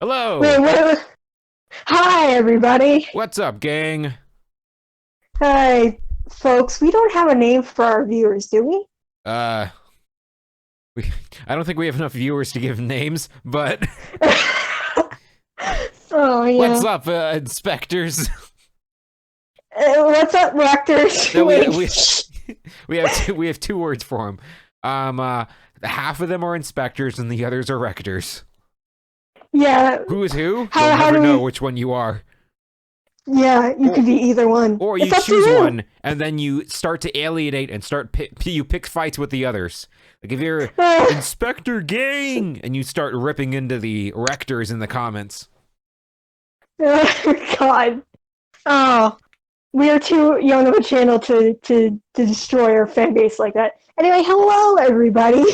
Hello. Wait, what? Hi, everybody. What's up, gang? Hi, folks. We don't have a name for our viewers, do we? Uh, we, I don't think we have enough viewers to give names, but Oh, what's yeah. up, inspectors? What's up, Raptors? No, we Wait. we we have two words for them. Half of them are inspectors and the others are rectors. Yeah. Who is who? You'll How never do know we? which one you are. Yeah, you Or could be either one. or you It's up to choose you. one and then you start to alienate and you pick fights with the others. Like if you're Uh, Inspector Gang and you start ripping into the rectors in the comments. God. Oh, we are too young of a channel to destroy our fan base like that. Anyway, hello, everybody.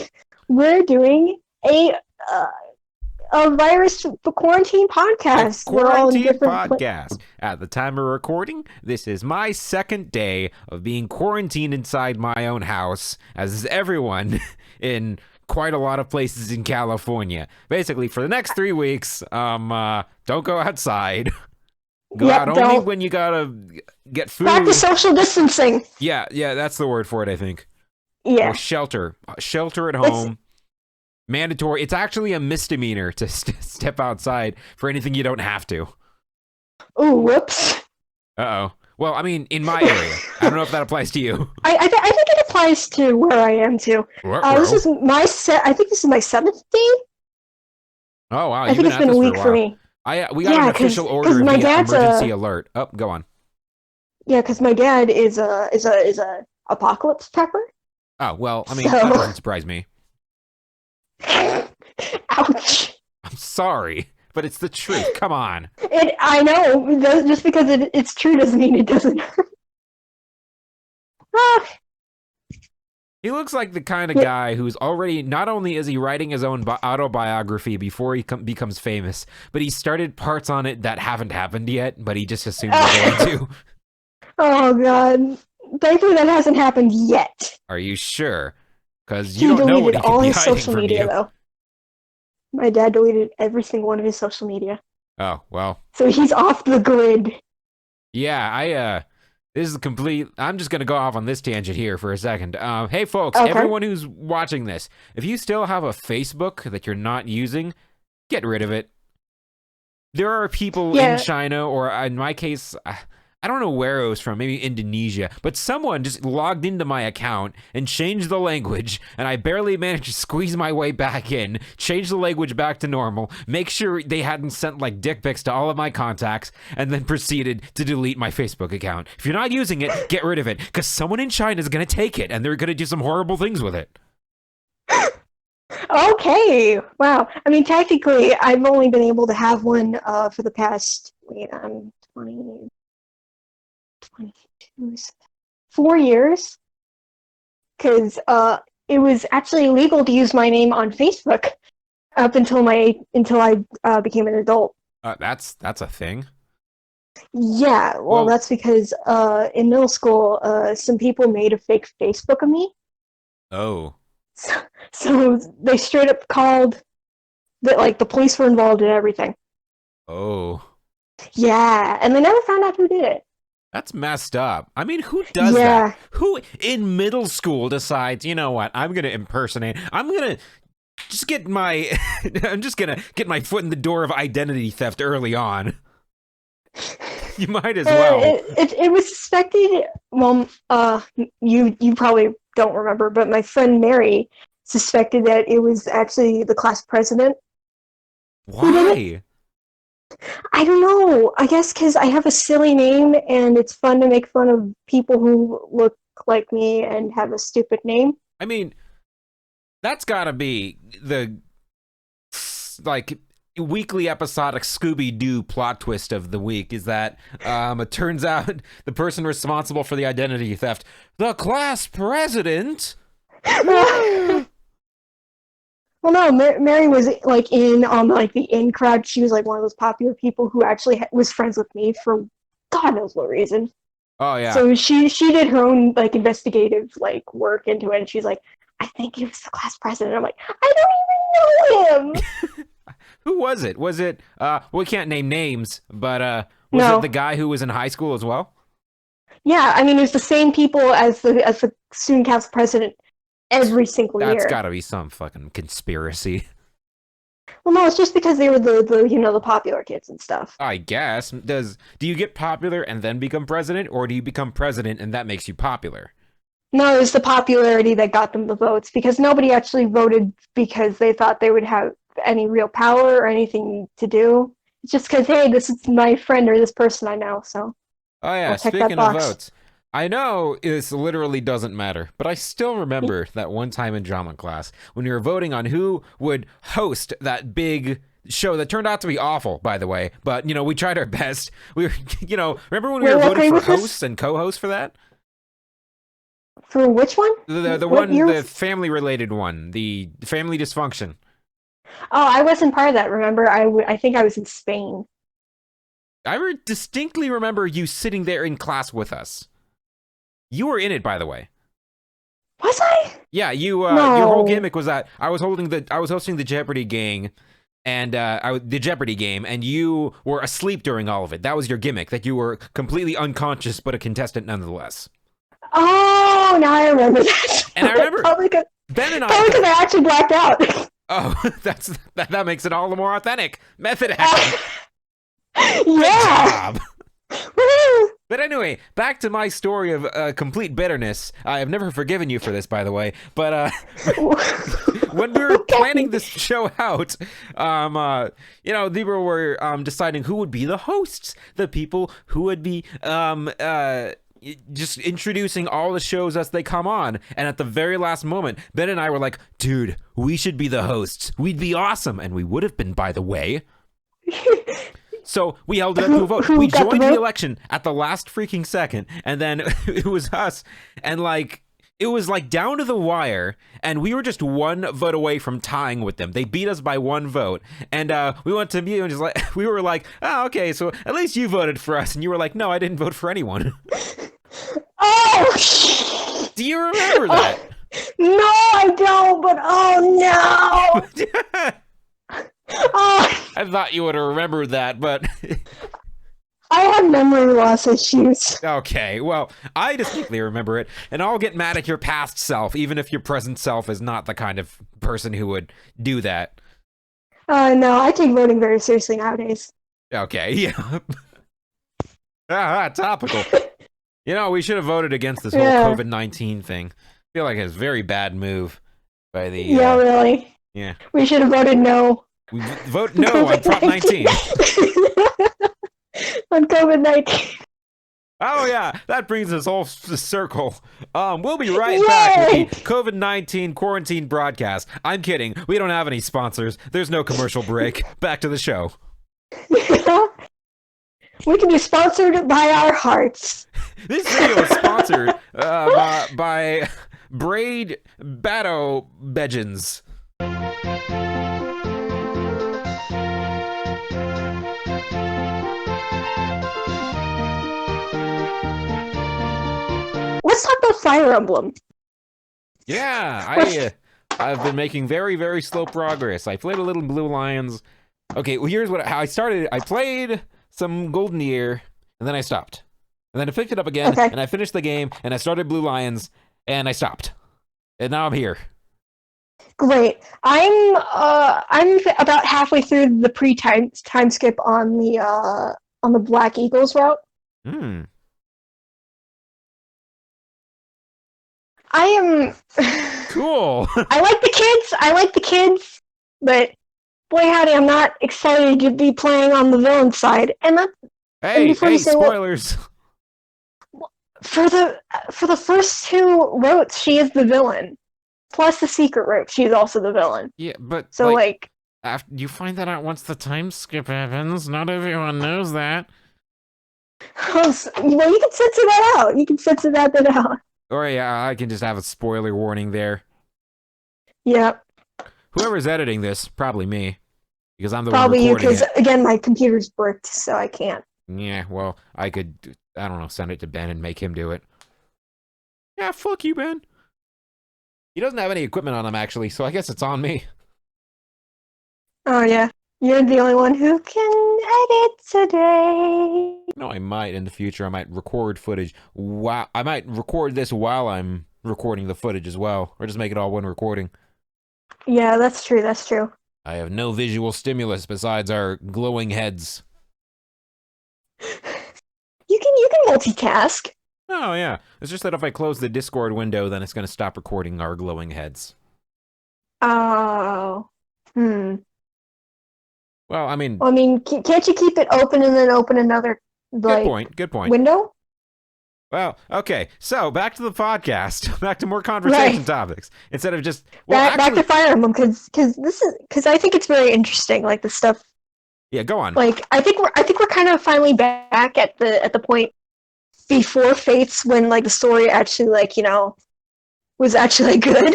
We're doing uh, a virus quarantine A podcast. We're all in quarantine different podcast. At the time of recording, this is my second day of being quarantined inside my own house, as is everyone in quite a lot of places in California. Basically, for the next 3 weeks, don't go outside. Go out Yep, only don't when you gotta get practice food. social distancing. Yeah, that's the word for it, I think. Or Yeah, shelter. Shelter at it's home. Mandatory. It's actually a misdemeanor to step outside for anything you don't have to. ooh, whoops. Uh-oh. Well, I mean, in my area. I don't know if that applies to you. I think it applies to where I am too. This Ruh-roh. is my set. I think this is my seventh day. Oh, wow, I you've think been it's at been a this for a week for while. me. We got an Yeah, official because order my via dad's emergency a alert. Oh, go on. yeah, because my dad is a apocalypse pepper. Oh, well, I mean, that So, doesn't surprise me. ouch. I'm sorry, but it's the truth. Come on. I know. Just because it's true doesn't mean it doesn't. Ah, He looks like the kind of yeah. guy who's already, not only is he writing his own autobiography before he becomes famous, but he started parts on it that haven't happened yet, but he just assumed they're going to. Oh god. Thankfully that hasn't happened yet. Are you sure? Because you He don't know what deleted he could all be his hiding social from media you. though. My dad deleted every single one of his social media. Oh, well. So he's off the grid. Yeah, this is a complete. I'm just gonna go off on this tangent here for a second. Hey, folks, Okay. everyone who's watching this, if you still have a Facebook that you're not using, get rid of it. There are people in Yeah. China, or in my case, I don't know where it was from, maybe Indonesia, but someone just logged into my account and changed the language, and I barely managed to squeeze my way back in, change the language back to normal, make sure they hadn't sent like dick pics to all of my contacts, and then proceeded to delete my Facebook account. If you're not using it, get rid of it, because someone in China is going to take it, and they're going to do some horrible things with it. Okay. Wow. I mean, technically, I've only been able to have one for the past, wait, I'm 20, 22, 4 years. Because it was actually illegal to use my name on Facebook up until I became an adult. That's a thing. Yeah, well, Well, that's because in middle school, some people made a fake Facebook of me. oh, So, so they straight up called that, like, the police were involved in everything. oh. Yeah, and they never found out who did it. That's messed up. I mean, who does that? Yeah. Who in middle school decides, you know what, I'm going to impersonate, I'm going to just get my, I'm just going to get my foot in the door of identity theft early on. You might as well. It was suspected. Well, you probably don't remember, but my friend Mary suspected that it was actually the class president who did it. Why? I don't know. I guess because I have a silly name and it's fun to make fun of people who look like me and have a stupid name. I mean, that's got to be the, like, weekly episodic Scooby-Doo plot twist of the week is that it turns out the person responsible for the identity theft, the class president. Well, no, Mary was like in on like the in crowd. She was like one of those popular people who actually was friends with me for God knows what reason. Oh yeah. So she did her own like investigative like work into it, and she's like, I think he was the class president. I'm like, I don't even know him. Who was it? Was it, we can't name names, but was No. it the guy who was in high school as well? Yeah, I mean, it was the same people as the student council president every single That's year. gotta be some fucking conspiracy. Well, no, it's just because they were the popular kids and stuff. I guess. Do you get popular and then become president, or do you become president and that makes you popular? No, it was the popularity that got them the votes, because nobody actually voted because they thought they would have any real power or anything to do. It's just because, hey, this is my friend or this person I know, so Oh yeah, I'll check that speaking of box. votes, I know this literally doesn't matter, but I still remember that one time in drama class when we were voting on who would host that big show that turned out to be awful, by the way, but, you know, we tried our best. We were, you know, remember when we were What voting grade for was this? hosts and co-hosts for that? For which one? The What one, year the was- family-related one, the family dysfunction. Oh, I wasn't part of that, remember? I think I was in Spain. I distinctly remember you sitting there in class with us. You were in it, by the way. Was I? Yeah, you. No. Your whole gimmick was that I was hosting the Jeopardy game, and the Jeopardy game, and you were asleep during all of it. That was your gimmick. That you were completely unconscious, but a contestant nonetheless. Oh, now I remember that. And I remember probably because Ben and I actually blacked out. Oh, that makes it all the more authentic. Method acting. Yeah. Job. Woo! But anyway, back to my story of complete bitterness. I have never forgiven you for this, by the way. But when we were planning this show out, you know, people were deciding who would be the hosts, the people who would be just introducing all the shows as they come on. And at the very last moment, Ben and I were like, dude, we should be the hosts. We'd be awesome. And we would have been, by the way. So we held it up to a vote. Who We got the joined the vote? election at the last freaking second, and then it was us. And like, it was like down to the wire, and we were just one vote away from tying with them. They beat us by one vote, and we went to you and just like we were like, oh, okay, so at least you voted for us, and you were like, no, I didn't vote for anyone. Oh! Do you remember that? No, I don't, but oh no! Oh, I thought you would have remembered that, but I have memory loss issues. okay, well, I distinctly remember it, and I'll get mad at your past self, even if your present self is not the kind of person who would do that. No, I take voting very seriously nowadays. Okay, yeah. Topical. You know, we should have voted against this whole Yeah. COVID-19 thing. I feel like it's a very bad move by the... Yeah, really. Yeah. We should have voted no. We vote no on Prop 19. On COVID-19. Oh, yeah. That brings us all circle. We'll be right back Yay! with the COVID-19 quarantine broadcast. I'm kidding. We don't have any sponsors. There's no commercial break. Back to the show. We can be sponsored by our hearts. This video is sponsored by Braid Batto Bedgens. Let's talk about Fire Emblem. Yeah, I've been making very, very slow progress. I played a little Blue Lions. Okay, well, here's how I started. I played some Golden Year, and then I stopped. And then I picked it up again, Okay. and I finished the game, and I started Blue Lions, and I stopped. And now I'm here. Great. I'm about halfway through the pre-time skip on the Black Eagles route. Hmm. I am. Cool. I like the kids, but boy howdy, I'm not excited to be playing on the villain side. And that Hey, before you say what- spoilers. for the first two routes, she is the villain. Plus the secret route, she is also the villain. Yeah, but So like after you find that out once the time skip happens. Not everyone knows that. well, you can censor that out. You can censor that out. Or yeah, I can just have a spoiler warning there. Yeah, Whoever's editing this, probably me, because I'm the probably one you, recording because it. again, my computer's bricked, so I can't. Yeah, well, I could, I don't know, send it to Ben and make him do it. Yeah, fuck you, Ben. He doesn't have any equipment on him, actually, so I guess it's on me. Oh yeah. You're the only one who can edit today. No, I might in the future. I might record footage. Wow, I might record this while I'm recording the footage as well, or just make it all one recording. Yeah, that's true. That's true. I have no visual stimulus besides our glowing heads. You can multitask. Oh yeah, it's just that if I close the Discord window, then it's going to stop recording our glowing heads. Oh. Hmm. Well, I mean, Can't you keep it open and then open another good point. window? Well, okay, so back to the podcast, back to more conversation topics instead of just back to Fire Emblem because I think it's very interesting, like the stuff. Yeah, go on. Like I think we're kind of finally back at the point before Fates when like the story actually was actually good.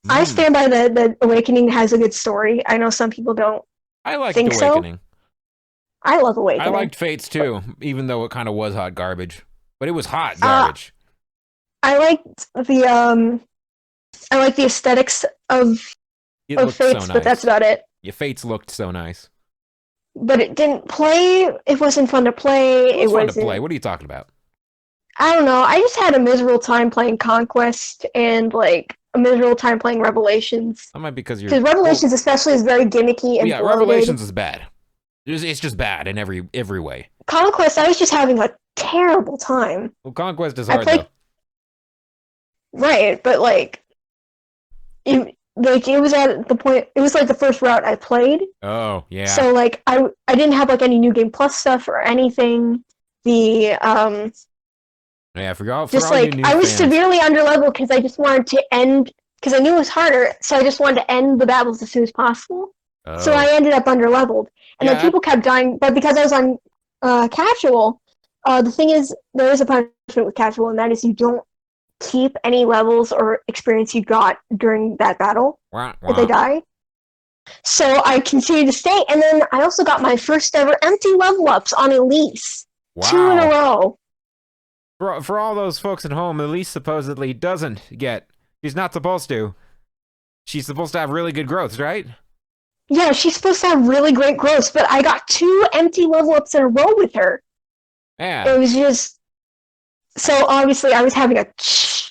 I stand by the Awakening has a good story. I know some people don't. I liked think Awakening. So. I love Awakening. I liked Fates too, even though it kind of was hot garbage. But it was hot garbage. I liked the aesthetics of Fates, so nice. but that's about it. Your Fates looked so nice. But it didn't play. It wasn't fun to play. It was fun to play. What are you talking about? I don't know. I just had a miserable time playing Conquest and like a miserable time playing Revelations. That might be because Revelations especially is very gimmicky and yeah, bloated. Revelations is bad. It's just bad in every way. Conquest, I was just having a terrible time. Well, Conquest is hard though. Right, but it was at the point. It was like the first route I played. Oh yeah. So like I didn't have like any new game plus stuff or anything. Yeah, for all I was severely underleveled because I just wanted to end because I knew it was harder. So I just wanted to end the battles as soon as possible. Oh. So I ended up underleveled, and then people kept dying. But because I was on casual, the thing is there is a punishment with casual, and that is you don't keep any levels or experience you got during that battle if they die. So I continued to stay, and then I also got my first ever empty level ups on Elise. Wow. 2 in a row. For all those folks at home, Elise supposedly doesn't get. She's not supposed to. She's supposed to have really good growth, right? Yeah, she's supposed to have really great growth, but I got 2 empty level ups in a row with her. Yeah. It was just. So obviously, I was having a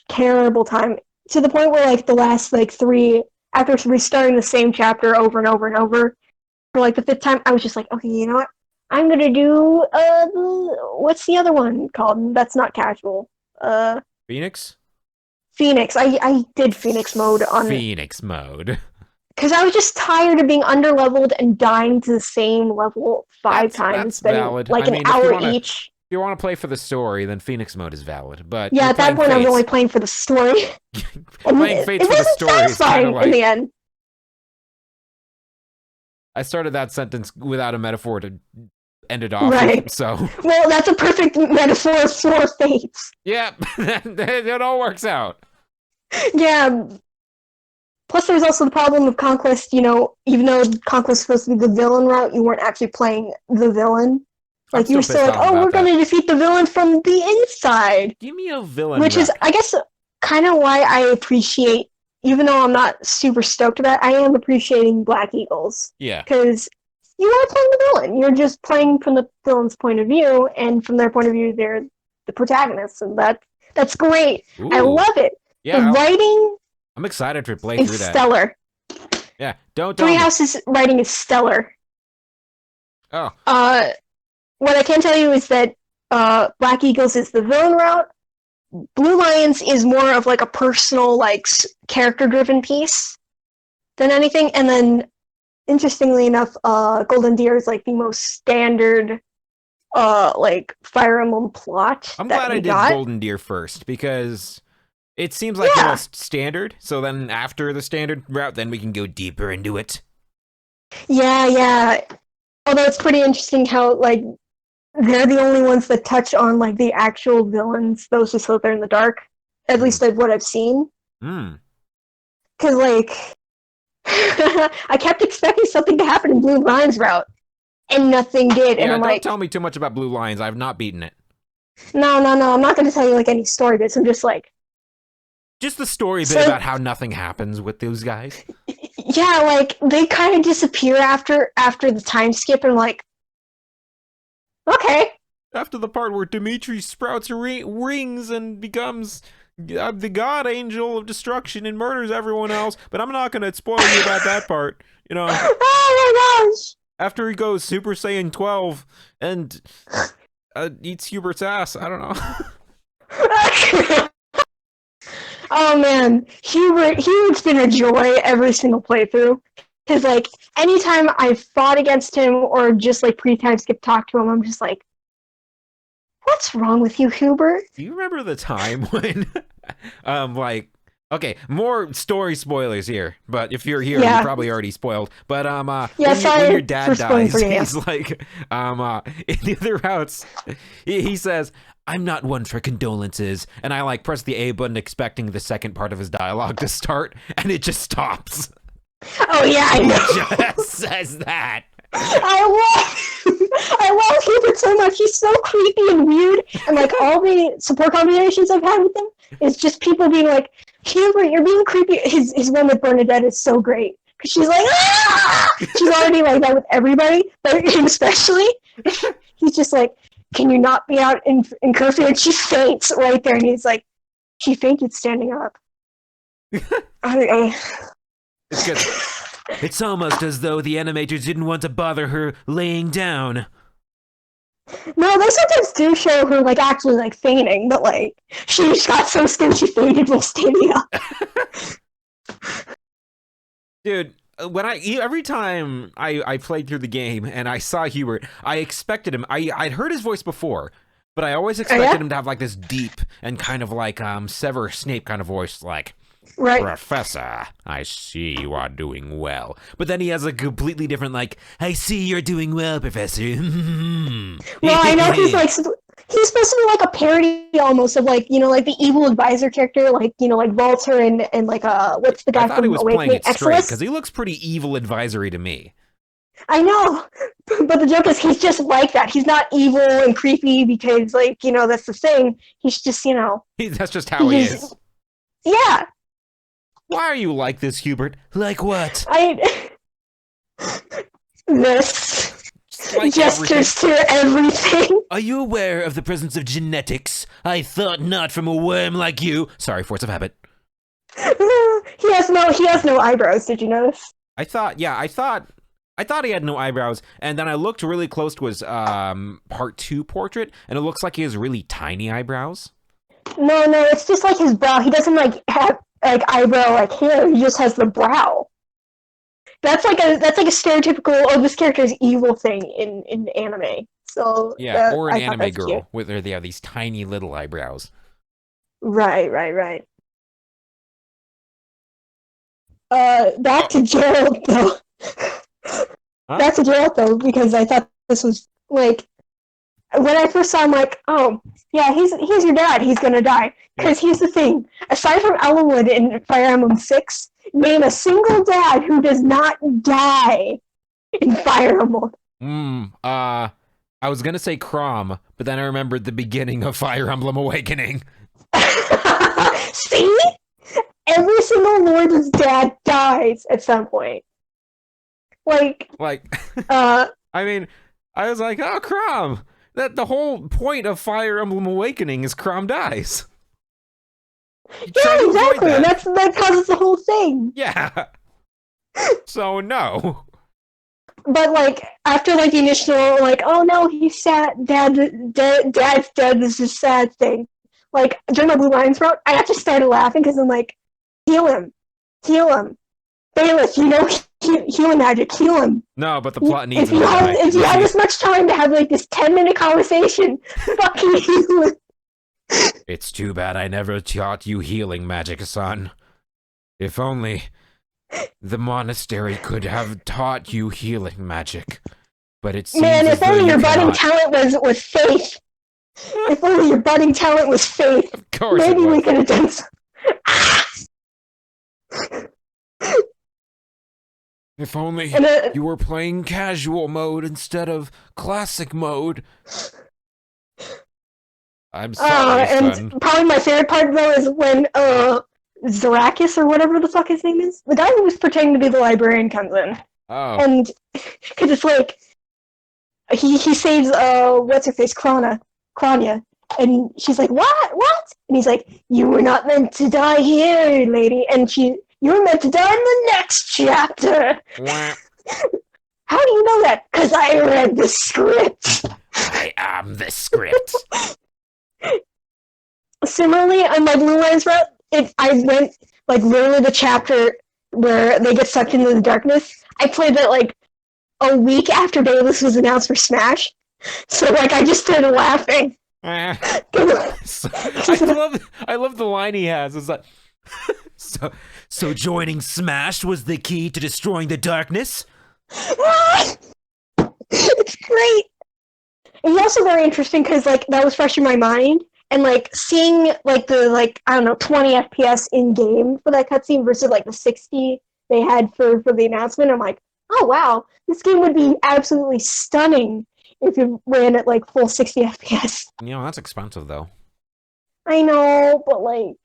terrible time to the point where, like, the last 3, after restarting the same chapter over and over and over, for like the 5th time, I was just like, okay, you know what? I'm gonna do what's the other one called? That's not casual. Phoenix. I did Phoenix mode on Phoenix mode. Because I was just tired of being underleveled and dying to the same level 5 times. That's valid. Like an hour each. If you want to play for the story, then Phoenix mode is valid. But yeah, at that point I was only playing for the story. Playing Fates for the story is kind of like in the end. I started that sentence without a metaphor to end it off. Right. So. Well, that's a perfect metaphor for Fates. Yeah, it all works out. Yeah. Plus, there's also the problem of Conquest. You know, even though Conquest is supposed to be the villain route, you weren't actually playing the villain. Like, you were still like, oh, we're going to defeat the villain from the inside. Give me a villain Which is, I guess, kind of why I appreciate, even though I'm not super stoked about it, I am appreciating Black Eagles. Yeah. Because you are playing the villain. You're just playing from the villain's point of view, and from their point of view, they're the protagonists, and that's great. Ooh. I love it. Yeah, the writing... I'm excited to play through that. Stellar. Yeah, don't Treehouse's writing is stellar. Oh. What I can tell you is that Black Eagles is the villain route. Blue Lions is more of like a personal, like, character-driven piece than anything. And then, interestingly enough, Golden Deer is like the most standard, like, Fire Emblem plot. I'm glad I did Golden Deer first because it seems like the most standard. So then, after the standard route, then we can go deeper into it. Yeah. Although it's pretty interesting how, like, they're the only ones that touch on, like, the actual villains, those who slither in the dark. At least like what I've seen. Because, like, I kept expecting something to happen in Blue Lions route, and nothing did. Yeah, and I'm don't like, tell me too much about Blue Lions. I've not beaten it. No. I'm not going to tell you, like, any story bits. I'm just like... Just the story bit about how nothing happens with those guys. yeah, like they kind of disappear after the time skip, and like, okay. After the part where Dimitri sprouts rings and becomes the god angel of destruction and murders everyone else, but I'm not gonna spoil you about that part. You know, Oh my gosh! after he goes Super Saiyan 12 and eats Hubert's ass. I don't know. Oh man, Hubert's been a joy every single playthrough. Cause like anytime I've fought against him or just like pre-time skip talk to him, I'm just like, what's wrong with you, Hubert? Do you remember the time when, like, okay, more story spoilers here, but if you're here, you're probably already spoiled. But when your dad dies, he's like, in the other routes, he says, "I'm not one for condolences," and I like press the A button, expecting the second part of his dialogue to start, and it just stops. Oh yeah, I know. He just says that. I love Hubert so much. He's so creepy and weird, and like all the support conversations I've had with him is just people being like, "Hubert, you're being creepy." His one with Bernadette is so great because she's like, "Ah!" She's already like that with everybody, but him especially. He's just like, "Can you not be out in curfew?" And she faints right there, and he's like, "She fainted standing up." It's good. It's almost as though the animators didn't want to bother her laying down. No, they sometimes do show her like actually like fainting, but like she just got so scared she fainted while standing up. Dude, when every time I played through the game and I saw Hubert, I expected him. I'd heard his voice before, but I always expected him to have like this deep and kind of like Severus Snape kind of voice, like, right. "Professor, I see you are doing well." But then he has a completely different, like, "I see you're doing well, Professor." Well, I know he's supposed to be like a parody almost of like, you know, like the evil advisor character, like, you know, like Walter and like what's the guy I thought he from was Awakening? playing it straight Exodus? because he looks pretty evil advisory to me. I know, but the joke is he's just like that. He's not evil and creepy because, like, you know, that's the thing. He's just, you know, That's just how he is. Yeah. Why are you like this, Hubert? Like what? This like gestures to everything. Are you aware of the presence of genetics? I thought not from a worm like you. Sorry, force of habit. He has no eyebrows. Did you notice? I thought he had no eyebrows, and then I looked really close to his part 2 portrait, and it looks like he has really tiny eyebrows. No, it's just like his brow. He doesn't like have like eyebrow like hair. He just has the brow. That's like a stereotypical, oh, this character is evil thing in anime. So yeah, or an anime girl where they have these tiny little eyebrows. Right. Back to Gerald though. Back to Gerald though, because I thought this was like, when I first saw him, like, oh yeah, he's your dad. He's gonna die. Because here's the thing: aside from Elwood in Fire Emblem 6, name a single dad who does not die in Fire Emblem. I was gonna say Chrom, but then I remembered the beginning of Fire Emblem Awakening. See? Every single Lord's dad dies at some point. Like, I mean, I was like, oh, Chrom. That the whole point of Fire Emblem Awakening is Chrom dies. Yeah, exactly. That causes the whole thing. Yeah. So no. But like after like the initial like, oh no, he's sad, dad's dead, this is a sad thing. Like during my Blue Lions route, I actually started laughing because I'm like, heal him, Bailiff, you know, healing magic, heal him. No, but the plot needs. If you have this much time to have like this 10-minute conversation, fucking heal him. It's too bad I never taught you healing magic, son. If only the monastery could have taught you healing magic. But it seems if only your budding talent was faith. If only your budding talent was faith. Of course. Maybe we could have done so. If only you were playing casual mode instead of classic mode. I'm sorry, son. And probably my favorite part though is when Zarakis or whatever the fuck his name is. The guy who was pretending to be the librarian comes in, Oh. and because it's like he saves what's her face Kranya, and she's like what, and he's like, you were not meant to die here, lady, and you were meant to die in the next chapter. Wah. How do you know that? Because I read the script. I am the script. Similarly, on my Blue Lines route, I went like literally the chapter where they get sucked into the darkness. I played that like a week after Davis was announced for Smash, so like I just started laughing. So, I love the line he has. Is that so joining Smash was the key to destroying the darkness? It's great. It's also very interesting because like that was fresh in my mind, and like seeing like the I don't know 20 FPS in game for that cutscene versus like the 60 they had for the announcement. I'm like, oh wow, this game would be absolutely stunning if it ran at like full 60 FPS. You know, that's expensive though. I know, but like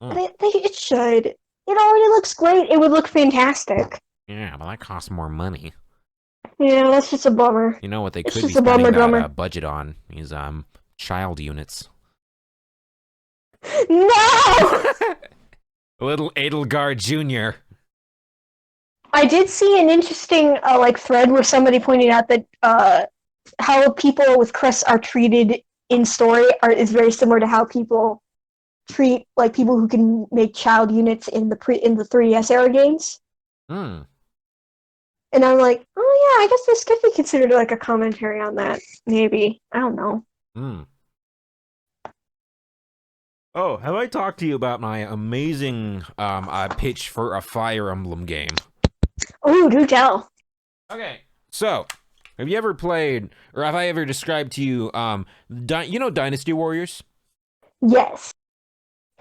it should. It already looks great. It would look fantastic. Yeah, but that costs more money. Yeah, that's just a bummer. You know what they It's could be just a spending bummer. that budget on is child units. No! Little Edelgard Jr. I did see an interesting like thread where somebody pointed out that how people with crests are treated in story is very similar to how people treat like people who can make child units in the 3DS era games. Hmm. And I'm like, oh yeah, I guess this could be considered like a commentary on that. Maybe. I don't know. Hmm. Oh, have I talked to you about my amazing pitch for a Fire Emblem game? Oh, do tell. Okay, so have you ever played, or have I ever described to you, you know Dynasty Warriors? Yes.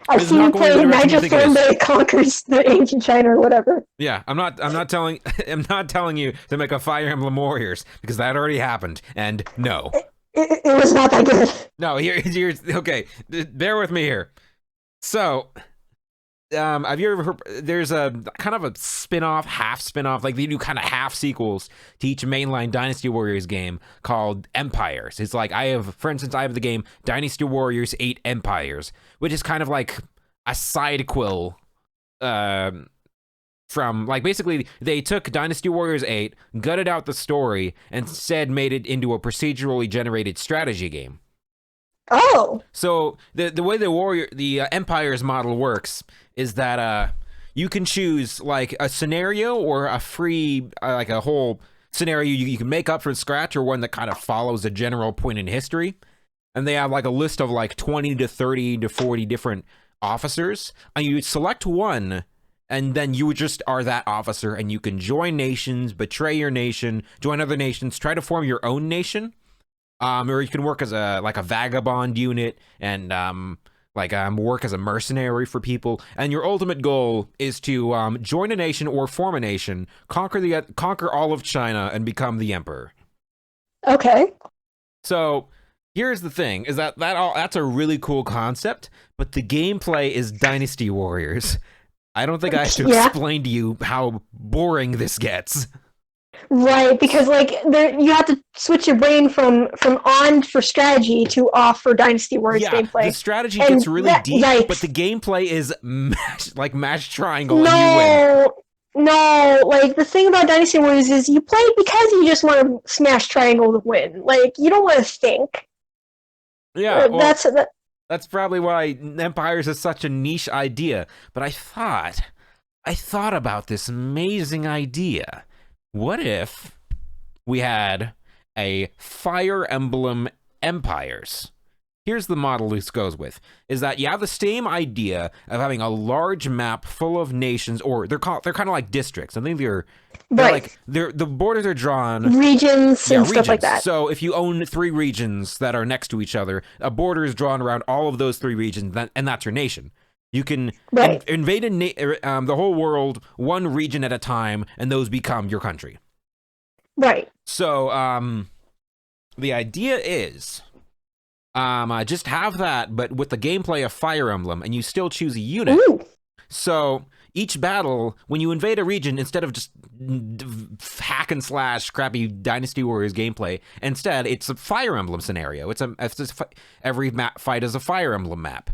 I've This is seen not you going in play the direction you Nigel think it is. Thornberry conquers the ancient China or whatever. Yeah, I'm not telling I'm not telling you to make a Fire Emblem Warriors because that already happened, and no. It was not that good. No, here's okay. Bear with me here. So, have you ever heard, there's a kind of a spin-off, half spin-off, like they do kind of half sequels to each mainline Dynasty Warriors game called Empires. It's like for instance, I have the game Dynasty Warriors 8 Empires, which is kind of like a side quill from, like, basically they took Dynasty Warriors 8, gutted out the story, and instead made it into a procedurally generated strategy game. Oh. So the way the Empires model works is that you can choose like a scenario or a free like a whole scenario you can make up from scratch, or one that kind of follows a general point in history. And they have like a list of like 20 to 30 to 40 different officers, and you select one, and then you just are that officer, and you can join nations, betray your nation, join other nations, try to form your own nation. Or you can work as a vagabond unit and work as a mercenary for people. And your ultimate goal is to join a nation or form a nation, conquer all of China, and become the emperor. Okay. So here's the thing: is that's a really cool concept, but the gameplay is Dynasty Warriors. I don't think I have to explain to you how boring this gets. Right, because like you have to switch your brain from on for strategy to off for Dynasty Warriors gameplay. The strategy gets really deep, but the gameplay is mash triangle, and you win. No, like the thing about Dynasty Warriors is you play because you just want to smash triangle to win. Like you don't want to think. Yeah, well, that's That's probably why Empires is such a niche idea. But I thought about this amazing idea. What if we had a Fire Emblem Empires? Here's the model this goes with, is that you have the same idea of having a large map full of nations, or they're kind of like districts. I think they're like the borders are drawn regions and stuff like that. So if you own 3 regions that are next to each other, a border is drawn around all of those 3 regions, and that's your nation. You can invade the whole world, one region at a time, and those become your country. Right. So the idea is just have that, but with the gameplay of Fire Emblem, and you still choose a unit. Ooh. So each battle, when you invade a region, instead of just hack and slash crappy Dynasty Warriors gameplay, instead it's a Fire Emblem scenario. Every fight is a Fire Emblem map.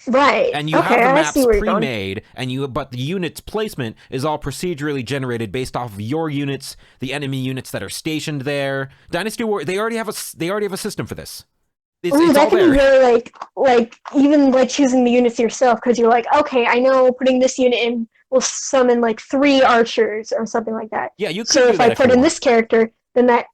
Right. And you okay, have the I maps see where you're going. pre-made, but the unit's placement is all procedurally generated based off of your units, the enemy units that are stationed there. Dynasty War, they already have a system for this. Ooh, It's that all could there. be really like even like choosing the units yourself, because you're like, okay, I know putting this unit in will summon like 3 archers or something like that. Yeah, you could So do if that I if put you in want. this character, then that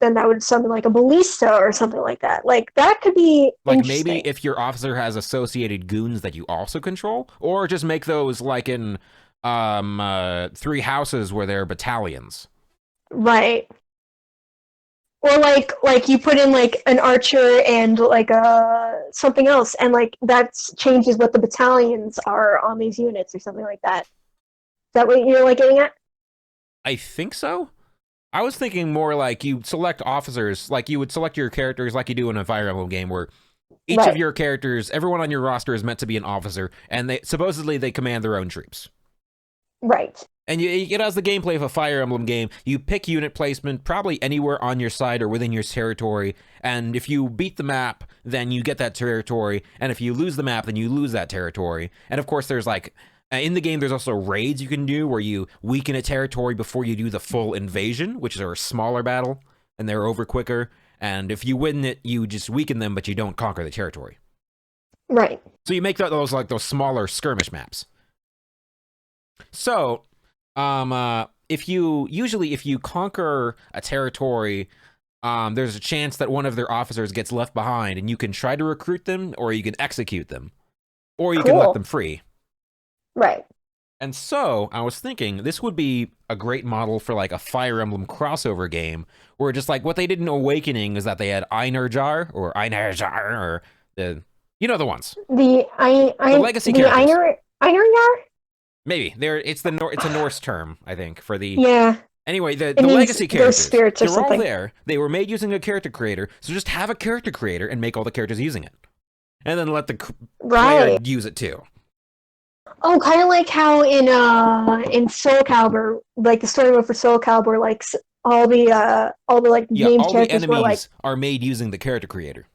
would summon like a ballista or something like that. Like that could be Like interesting. maybe if your officer has associated goons that you also control, or just make those like in 3 houses where they're battalions. Right. Or like you put in like an archer and like something else, and like that changes what the battalions are on these units or something like that. Is that what you're like getting at? I think so. I was thinking more like you select officers, like you would select your characters like you do in a Fire Emblem game, where each of your characters, everyone on your roster is meant to be an officer, and they command their own troops. Right. And it has the gameplay of a Fire Emblem game. You pick unit placement probably anywhere on your side or within your territory, and if you beat the map, then you get that territory, and if you lose the map, then you lose that territory. And of course, there's like, in the game, there's also raids you can do where you weaken a territory before you do the full invasion, which is a smaller battle, and they're over quicker. And if you win it, you just weaken them, but you don't conquer the territory. Right. So you make those smaller skirmish maps. So, if you conquer a territory, there's a chance that one of their officers gets left behind, and you can try to recruit them, or you can execute them, or you can let them free. Right. And so I was thinking this would be a great model for like a Fire Emblem crossover game, where just like what they did in Awakening is that they had Einherjar or the the ones. The legacy characters. Einherjar? Maybe it's a Norse term, I think, for the Anyway, the means legacy characters, spirits or they're all something. there. They were made using a character creator, so just have a character creator and make all the characters using it, and then let the player use it too. Oh, kind of like how in Soul Calibur, like the story mode for Soul Calibur, like all the like named all characters the were like enemies are made using the character creator.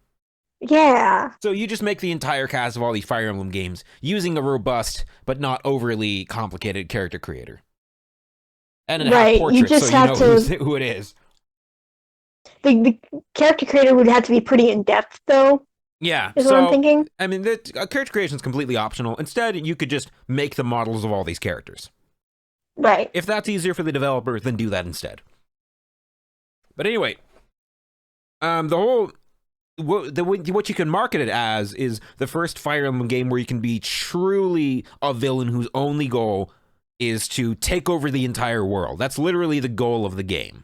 Yeah. So you just make the entire cast of all these Fire Emblem games using a robust but not overly complicated character creator. And it have portraits, you just so have you know to, who it is. The character creator would have to be pretty in depth, though. Yeah, is what I'm thinking. I mean, character creation is completely optional. Instead, you could just make the models of all these characters. Right. If that's easier for the developer, then do that instead. But anyway, what you can market it as is the first Fire Emblem game where you can be truly a villain whose only goal is to take over the entire world. That's literally the goal of the game.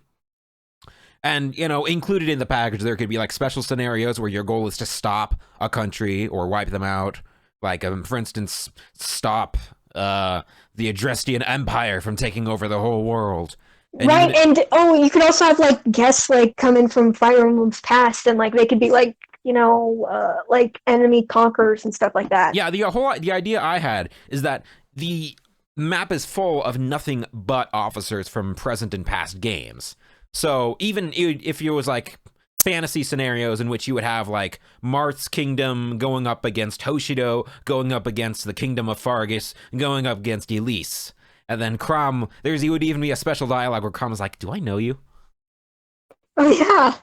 And, included in the package, there could be like special scenarios where your goal is to stop a country or wipe them out. Like, for instance, stop the Adrestian Empire from taking over the whole world. And you could also have like guests like come in from Fire Emblem's past, and like they could be like like enemy conquerors and stuff like that. Yeah, the idea I had is that the map is full of nothing but officers from present and past games. So even if it was like fantasy scenarios in which you would have like Marth's kingdom going up against Hoshido, going up against the kingdom of Fargus, going up against Elise. And then Crom, he would even be a special dialogue where Crom is like, "Do I know you?" Oh yeah,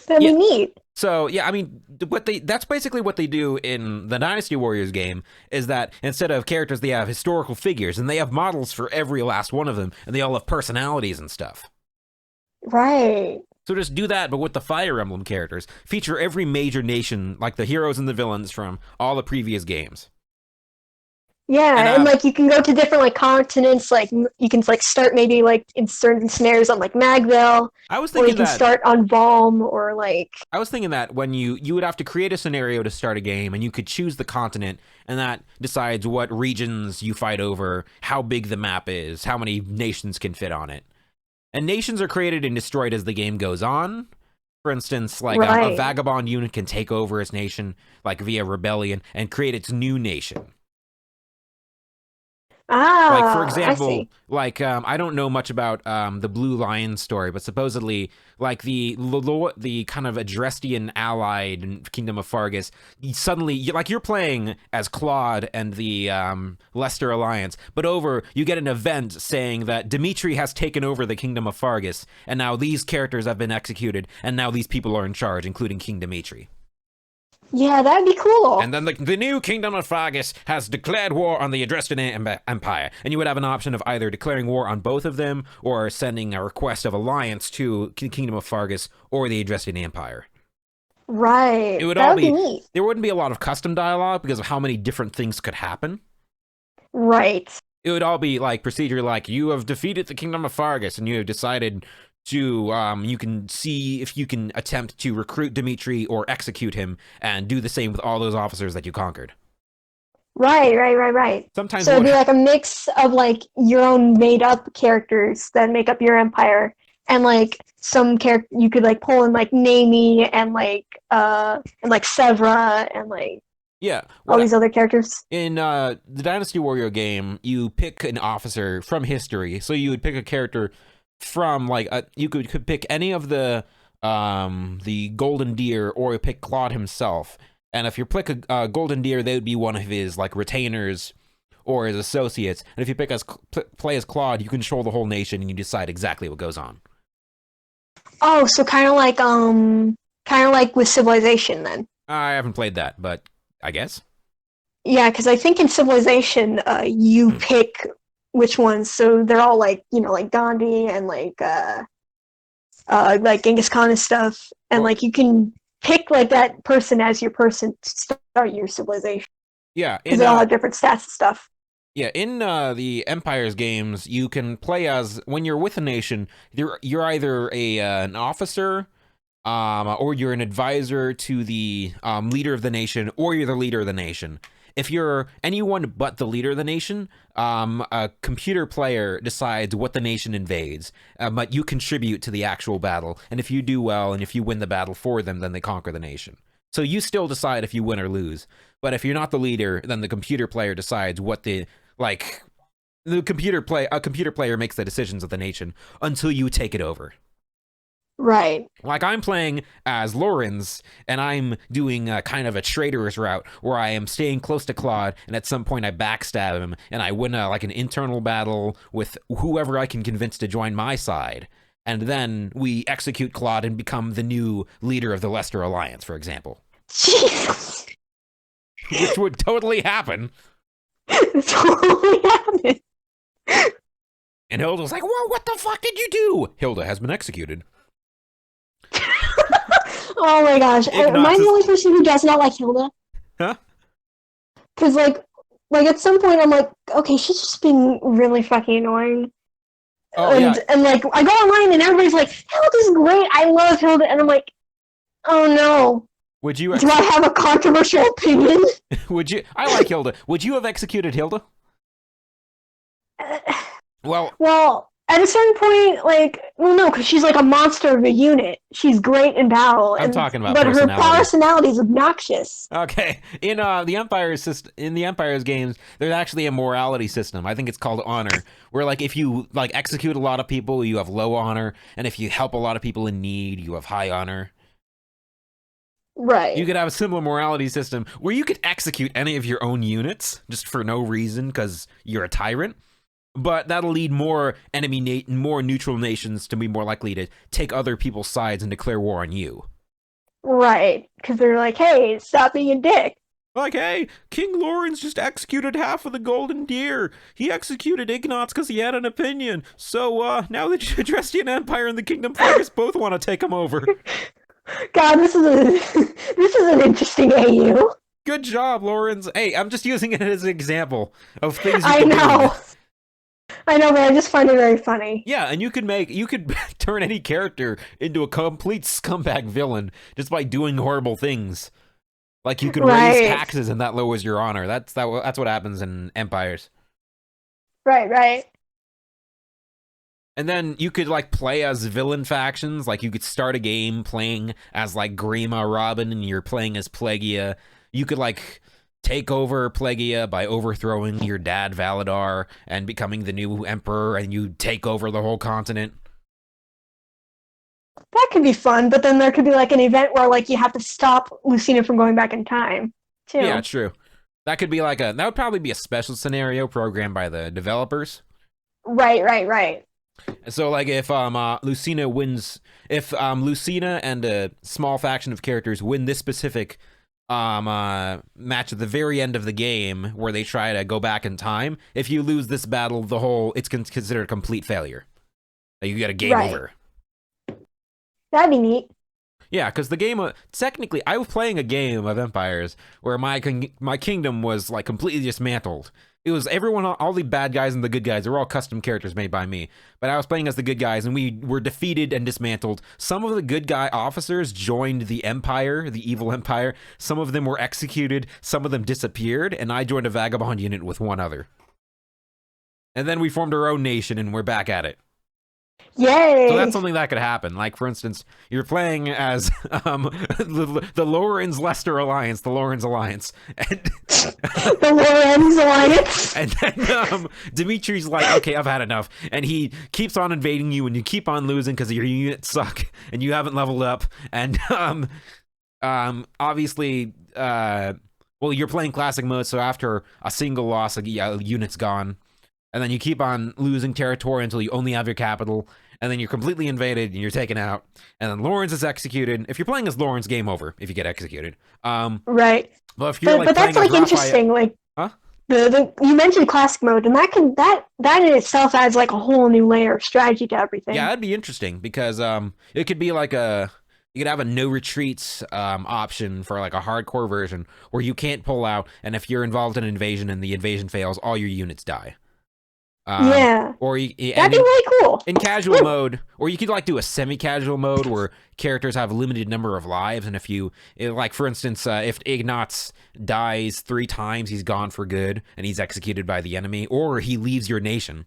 that'd be neat. So yeah, I mean, that's basically what they do in the Dynasty Warriors game, is that instead of characters, they have historical figures, and they have models for every last one of them, and they all have personalities and stuff. Right. So just do that, but with the Fire Emblem characters. Feature every major nation, like the heroes and the villains from all the previous games. Yeah, and like you can go to different like continents. Like you can like start maybe like in certain scenarios on like Magville. I was thinking or you can start on Balm, or like. I was thinking that when you would have to create a scenario to start a game, and you could choose the continent, and that decides what regions you fight over, how big the map is, how many nations can fit on it. And nations are created and destroyed as the game goes on. For instance, like a vagabond unit can take over its nation, like via rebellion, and create its new nation. Like, for I see. example, like I don't know much about the Blue Lion story, but supposedly, like the kind of Adrestian allied in Kingdom of Fargus, you're playing as Claude and the Leicester Alliance, but you get an event saying that Dimitri has taken over the Kingdom of Fargus, and now these characters have been executed, and now these people are in charge, including King Dimitri. Yeah, that'd be cool. And then the new Kingdom of Fargus has declared war on the Adrestian Empire, and you would have an option of either declaring war on both of them or sending a request of alliance to the Kingdom of Fargus or the Adrestian Empire. Right. It would That all would be neat. there wouldn't be a lot of custom dialogue because of how many different things could happen. Right. It would all be like procedure, like you have defeated the Kingdom of Fargus, and you have decided to you can see if you can attempt to recruit Dimitri or execute him, and do the same with all those officers that you conquered. Right. Sometimes So it'd be like a mix of like your own made up characters that make up your empire, and like some character you could like pull in like Namie and like Sevra and like yeah, all these other characters. in the Dynasty Warrior game, you pick an officer from history. So you would pick a character from like you could pick any of the Golden Deer, or you pick Claude himself. And if you pick a Golden Deer, they would be one of his like retainers or his associates. And if you play as Claude, you control the whole nation and you decide exactly what goes on. Oh, so kind of like with Civilization then. I haven't played that, but I guess. Yeah, because I think in Civilization, you pick which ones. So they're all like like Gandhi and like Genghis Khan and stuff, and like you can pick like that person as your person to start your civilization. Yeah, because they all have different stats and stuff. Yeah, in the Empires games, you can play as, when you're with a nation, you're either an officer, or you're an advisor to the leader of the nation, or you're the leader of the nation. If you're anyone but the leader of the nation, a computer player decides what the nation invades, but you contribute to the actual battle, and if you do well, and if you win the battle for them, then they conquer the nation. So you still decide if you win or lose, but if you're not the leader, then the computer player decides what a computer player makes the decisions of the nation until you take it over. Right. Like, I'm playing as Lorenz, and I'm doing kind of a traitorous route where I am staying close to Claude, and at some point I backstab him, and I win an internal battle with whoever I can convince to join my side. And then we execute Claude and become the new leader of the Leicester Alliance, for example. Jesus. Which would totally happen. Totally happened. And Hilda's like, whoa, what the fuck did you do? Hilda has been executed. Oh my gosh. Am I the only person who does not like Hilda? Huh? Because like at some point I'm like, okay, she's just being really fucking annoying. Oh, and like I go online and everybody's like, Hilda's great, I love Hilda, and I'm like, oh no. Do I have a controversial opinion? I like Hilda. Would you have executed Hilda? Well, at a certain point, no, because she's like a monster of a unit. She's great in battle. I'm talking about but personality. Her personality is obnoxious. Okay, in the Empire's games, there's actually a morality system. I think it's called honor, where like if you like execute a lot of people, you have low honor, and if you help a lot of people in need, you have high honor. Right. You could have a similar morality system where you could execute any of your own units just for no reason because you're a tyrant. But that'll lead more more neutral nations to be more likely to take other people's sides and declare war on you. Right, because they're like, hey, stop being a dick. Like, hey, King Lorenz just executed half of the Golden Deer. He executed Ignatz because he had an opinion. So now the Adrestian Empire and the Kingdom Fargus both want to take him over. God, this is an interesting AU. Good job, Lorenz. Hey, I'm just using it as an example of things you I can know. do. I know, but I just find it very funny. Yeah, and you could turn any character into a complete scumbag villain just by doing horrible things. Like you could raise taxes and that lowers your honor. That's what happens in Empires. Right. And then you could like play as villain factions. Like you could start a game playing as like Grima Robin and you're playing as Plagia. You could like take over Plegia by overthrowing your dad Valadar and becoming the new emperor, and you take over the whole continent. That could be fun, but then there could be like an event where like you have to stop Lucina from going back in time, too. Yeah, true. That could be that would probably be a special scenario programmed by the developers. Right. So like if Lucina wins, if Lucina and a small faction of characters win this specific match at the very end of the game where they try to go back in time, if you lose this battle, it's considered a complete failure. You get a game over. That'd be neat. Yeah, because the game, technically, I was playing a game of Empires where my kingdom was like completely dismantled. It was everyone, all the bad guys and the good guys, they were all custom characters made by me. But I was playing as the good guys, and we were defeated and dismantled. Some of the good guy officers joined the Empire, the evil Empire. Some of them were executed, some of them disappeared, and I joined a vagabond unit with one other. And then we formed our own nation, and we're back at it. Yay! So that's something that could happen. Like, for instance, you're playing as the Lorens-Lester Alliance, the Lorens Alliance. And the Lorens Alliance? And then Dimitri's like, okay, I've had enough. And he keeps on invading you, and you keep on losing because your units suck, and you haven't leveled up. And obviously, well, you're playing classic mode, so after a single loss, a unit's gone. And then you keep on losing territory until you only have your capital, and then you're completely invaded and you're taken out, and then Lawrence is executed. If you're playing as Lawrence, game over if you get executed. Right. Well, if you're but that's like interesting. Like, huh? You mentioned classic mode, and that in itself adds like a whole new layer of strategy to everything. Yeah, that'd be interesting because it could be like you could have a no retreats option for like a hardcore version where you can't pull out, and if you're involved in an invasion and the invasion fails, all your units die. Yeah, or that'd be really cool. In casual mode, or you could like do a semi-casual mode where characters have a limited number of lives, and like for instance, if Ignatz dies 3 times, he's gone for good, and he's executed by the enemy, or he leaves your nation.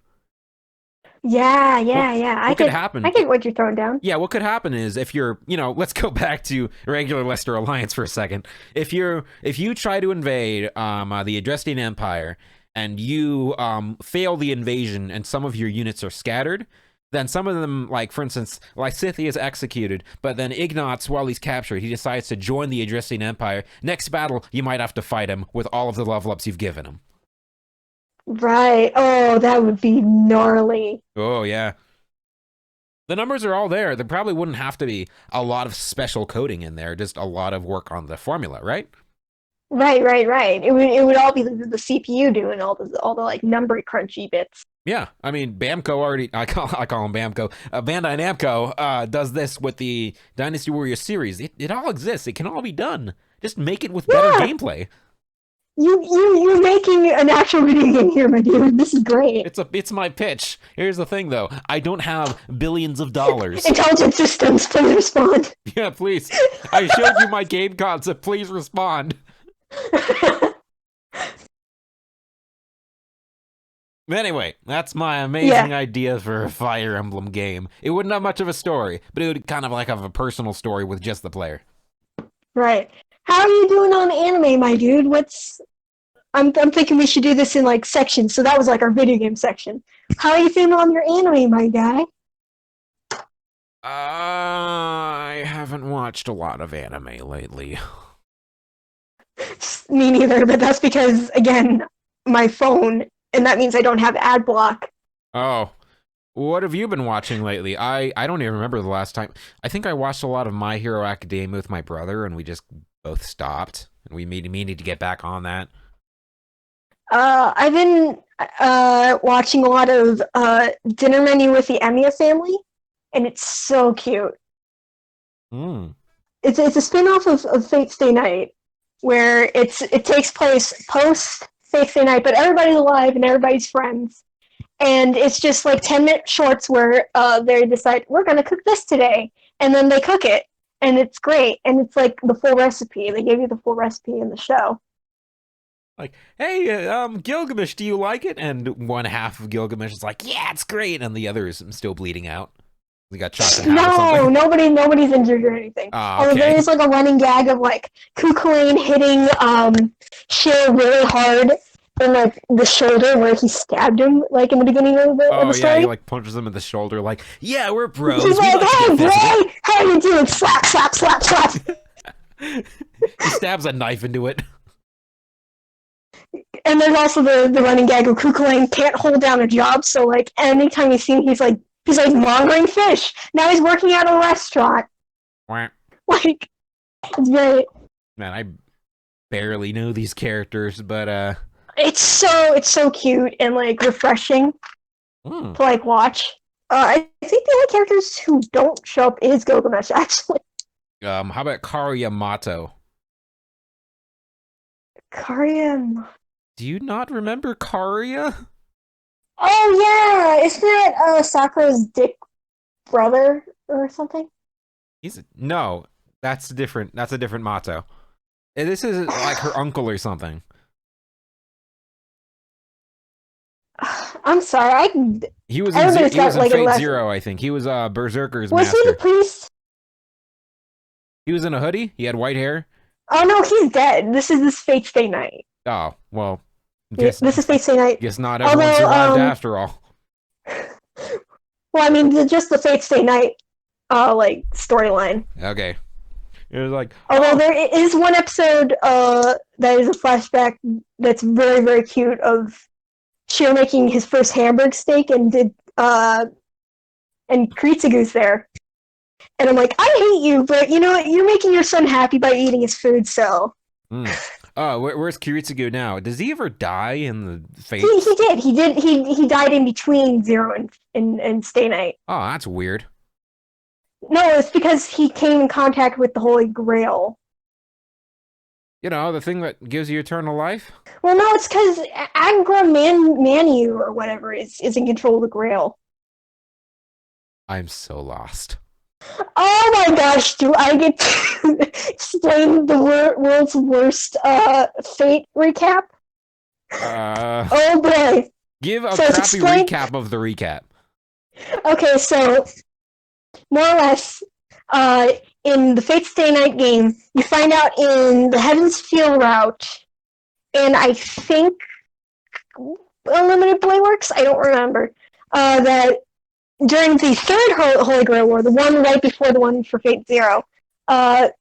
Yeah. What could happen? I get what you're throwing down. Yeah, what could happen is if you're, let's go back to regular Lester Alliance for a second. If you try to invade the Adrestian Empire, and you fail the invasion and some of your units are scattered, then some of them, like, for instance, Lysithea is executed, but then Ignatz, while he's captured, he decides to join the Adrestian Empire. Next battle, you might have to fight him with all of the level ups you've given him. Right. Oh, that would be gnarly. Oh, yeah. The numbers are all there. There probably wouldn't have to be a lot of special coding in there, just a lot of work on the formula, right? Right. It would all be the CPU doing all the like number crunchy bits. Yeah, I mean, Bamco already, I call him Bamco, Bandai Namco does this with the Dynasty Warriors series. It all exists. It can all be done. Just make it with better gameplay. You're making an actual video game here, my dude. This is great. It's my pitch. Here's the thing, though. I don't have billions of dollars. Intelligent systems, please respond. Yeah, please. I showed you my game concept. Please respond. Anyway, that's my amazing idea for a Fire Emblem game. It wouldn't have much of a story, but it would kind of like have a personal story with just the player. Right. How are you doing on anime, my dude? I'm thinking we should do this in like sections. So that was like our video game section. How are you feeling on your anime, my guy? I haven't watched a lot of anime lately. Me neither, but that's because, again, my phone, and that means I don't have ad block. Oh. What have you been watching lately? I don't even remember the last time. I think I watched a lot of My Hero Academia with my brother, and we just both stopped. And we needed to get back on that. I've been watching a lot of Dinner Menu with the Emiya family, and it's so cute. It's a spin-off of Fate Stay Night, where it takes place post Fate Stay Night, but everybody's alive and everybody's friends. And it's just like 10-minute shorts where they decide, we're going to cook this today. And then they cook it. And it's great. And it's like the full recipe. They gave you the full recipe in the show. Like, hey, Gilgamesh, do you like it? And one half of Gilgamesh is like, yeah, it's great. And the other is still bleeding out. He got chopped in half or No, something. nobody's injured or anything. Oh, Although there okay. is like a running gag of like Kukulane hitting Cher really hard in like the shoulder where he stabbed him like in the beginning of Oh the yeah, he story. like punches him in the shoulder, like, yeah, we're He's bros. We like, like to "Hey, get physical. boy, how you doing?" Slap, slap, slap, slap. He stabs a knife into it. And there's also the running gag of Kukulane can't hold down a job, so like anytime you see him, he's like laundering fish. Now he's working at a restaurant. Like it's very. Man, I barely know these characters, but It's so cute and like refreshing to like watch. I think the only characters who don't show up is Gilgamesh actually. how about Karyamato? Karya. Do you not remember Karya? Oh yeah, isn't that Sakura's dick brother or something? No, that's different. That's a different Mato. This is like her uncle or something. I'm sorry, He was everybody's he got was in like a Fate lesson. Zero, I think. He was Berserker's Was he the master. priest? He was in a hoodie. He had white hair. Oh no, he's dead. This is Fate Stay Night. Oh well, This is Fate Stay Night. guess not everyone survived after all. Well, I mean, just the Fate Stay Night, like storyline. Okay, it was like. Although there is one episode, that is a flashback that's very very cute of Shio making his first hamburg steak and Kritsugu's there, and I'm like, I hate you, but you know what? You're making your son happy by eating his food, so. Oh, where's Kiritsugu now? Does he ever die in the Fate? He did. He died in between Zero and Stay Night. Oh, that's weird. No, it's because he came in contact with the Holy Grail. You know, the thing that gives you eternal life? Well, no, it's because Angra Manu or whatever is in control of the Grail. I'm so lost. Oh my gosh, do I get to explain the world's worst Fate recap? Oh boy. Give a crappy recap of the recap. Okay, so more or less, in the Fate Stay Night game, you find out in the Heaven's Feel route, and I think Unlimited Blade Works, I don't remember, that during the third Holy Grail War, the one right before the one for Fate Zero, the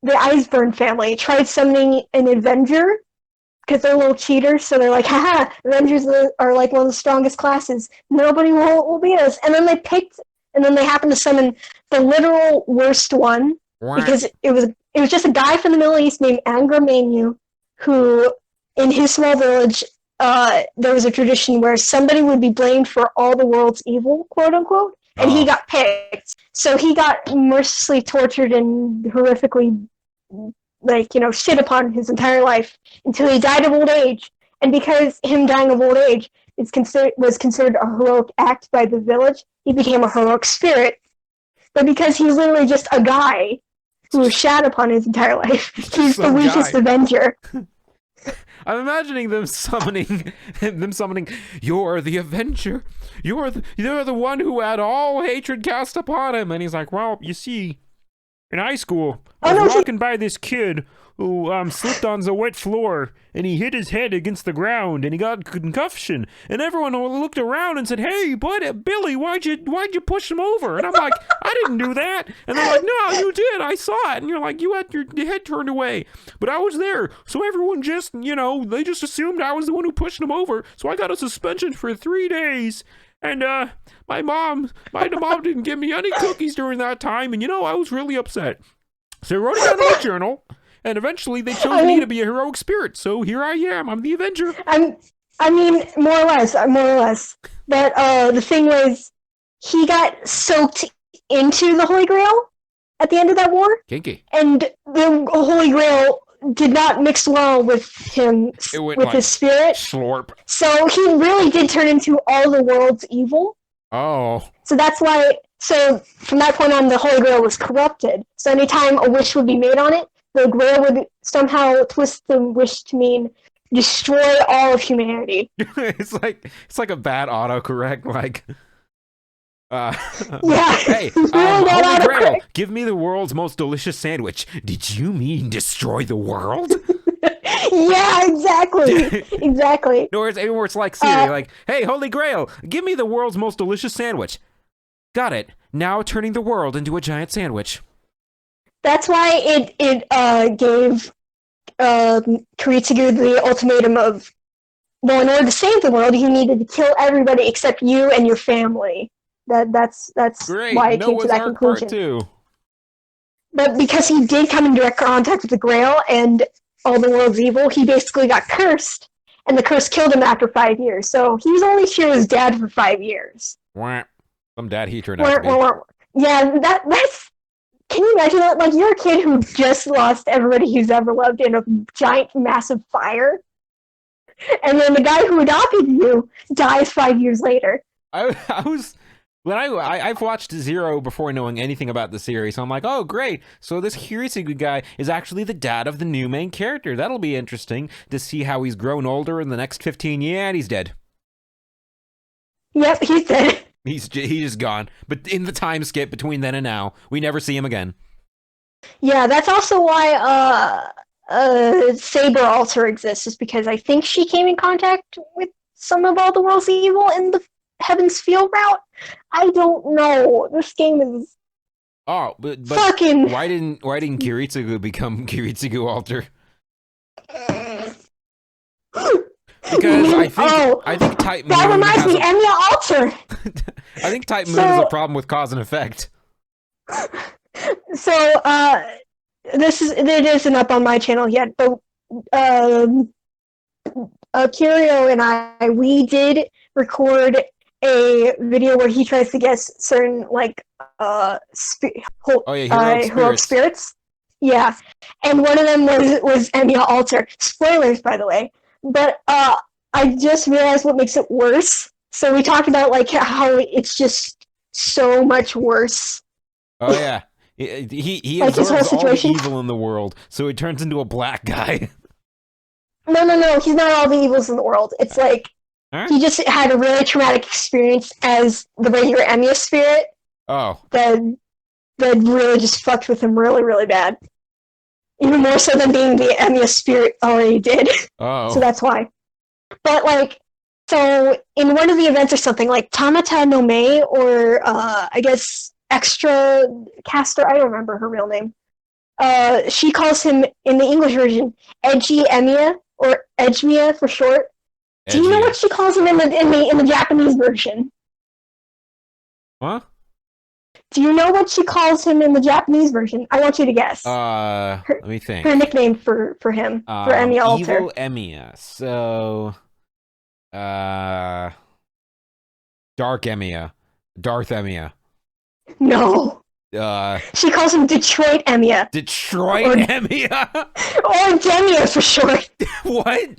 Iceburn family tried summoning an Avenger, because they're little cheaters, so they're like, haha, Avengers are like one of the strongest classes. Nobody will beat us. And then they happened to summon the literal worst one, because it was just a guy from the Middle East named Angra Manu, who, in his small village, there was a tradition where somebody would be blamed for all the world's evil, quote unquote, and he got picked. So he got mercilessly tortured and horrifically, shit upon his entire life until he died of old age. And because him dying of old age was considered a heroic act by the village, he became a heroic spirit. But because he's literally just a guy who was shat upon his entire life, he's the weakest Avenger. I'm imagining them summoning, you're the Avenger. You're the one who had all hatred cast upon him. And he's like, well, you see, in high school, I was walking by this kid who slipped on the wet floor, and he hit his head against the ground, and he got concussion. And everyone looked around and said, "Hey, Billy, why'd you push him over?" And I'm like, "I didn't do that." And they're like, "No, you did. I saw it." And you're like, "You had your head turned away, but I was there." So everyone just, they just assumed I was the one who pushed him over. So I got a suspension for 3 days. And my mom didn't give me any cookies during that time, and I was really upset. So I wrote it down in my journal, and eventually they chose me to be a heroic spirit. So here I am. I'm the Avenger. I mean, more or less. But the thing was, he got soaked into the Holy Grail at the end of that war. Kinky. And the Holy Grail did not mix well with him, with his spirit. Slurp. So he really did turn into all the world's evil. Oh. So that's why. So from that point on, the Holy Grail was corrupted. So anytime a wish would be made on it, the Grail would somehow twist the wish to mean destroy all of humanity. It's like a bad autocorrect. Like, Uh, Yeah, hey, really got Holy out of Grail, quick. give me the world's most delicious sandwich. Did you mean destroy the world? Yeah, exactly, exactly. Or it's like Siri, Uh, like, hey, Holy Grail, give me the world's most delicious sandwich. Got it. Now turning the world into a giant sandwich. that's why it gave Kiritsugu the ultimatum of, well, in order to save the world, you needed to kill everybody except you and your family. That's Great. why it came to Noah's that Ark Part conclusion. 2. But because he did come in direct contact with the Grail and all the world's evil, he basically got cursed, and the curse killed him after 5 years. So he was only Shiro's dad for 5 years. Wah. Some dad he turned out to be. Yeah, that's. Can you imagine that? Like, you're a kid who just lost everybody who's ever loved in a giant, massive fire, and then the guy who adopted you dies 5 years later. I was when I've watched Zero before knowing anything about the series, so I'm like, oh great, so this Hirisugu guy is actually the dad of the new main character. That'll be interesting to see how he's grown older in the next 15 years, and he's dead. Yep, he's dead. He's just gone. But in the time skip between then and now, we never see him again. Yeah, that's also why Saber Alter exists, is because I think she came in contact with some of all the world's evil in the Heaven's Feel route. I don't know. This game is But fucking. why didn't Kiritsugu become Kiritsugu Alter? Because I think Type Moon that reminds me, has Enya Alter. I think Type Moon has a problem with cause and effect. So, it isn't up on my channel yet, but Curio and we did record a video where he tries to guess certain, like, heroic spirits. Yeah, and one of them was Enya Alter. Spoilers, by the way. But I just realized what makes it worse. So we talked about, like, how it's just so much worse. Oh yeah, he like absorbs all the evil in the world, so he turns into a black guy. No, he's not all the evils in the world. It's like he just had a really traumatic experience as the regular Enya spirit. Oh. That really just fucked with him really, really bad. Even more so than being the Enya spirit already did. Oh. So that's why. But, like, so in one of the events or something, like Tamata no Mei, or I guess Extra Caster, I don't remember her real name. She calls him, in the English version, Edgy Emiya, or Edgemiya for short. Edgy. Do you know what she calls him in the Japanese version? Huh? Do you know what she calls him in the Japanese version? I want you to guess. Let me think. Her nickname for him, for Enya Alter. Evil Emiya. So, Dark Emiya. Darth Emiya. No. She calls him Detroit Emiya. Detroit Emiya? Or Demiya for short. What?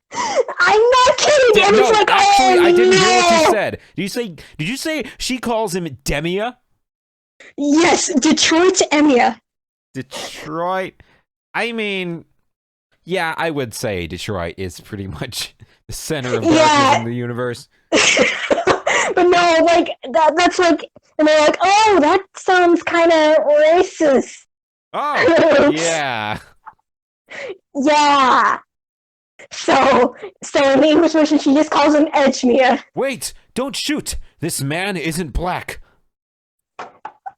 I'm not kidding. And no, like, actually, I didn't hear what you no. said. Did you say she calls him Demiya? Yes, Detroit Emiya. Detroit. I mean, yeah, I would say Detroit is pretty much the center of darkness in the universe. But no, like, that's like, and they're like, oh, that sounds kind of racist. Oh, yeah. Yeah. So in the English version, she just calls him Edgemiya. Wait, don't shoot. This man isn't black.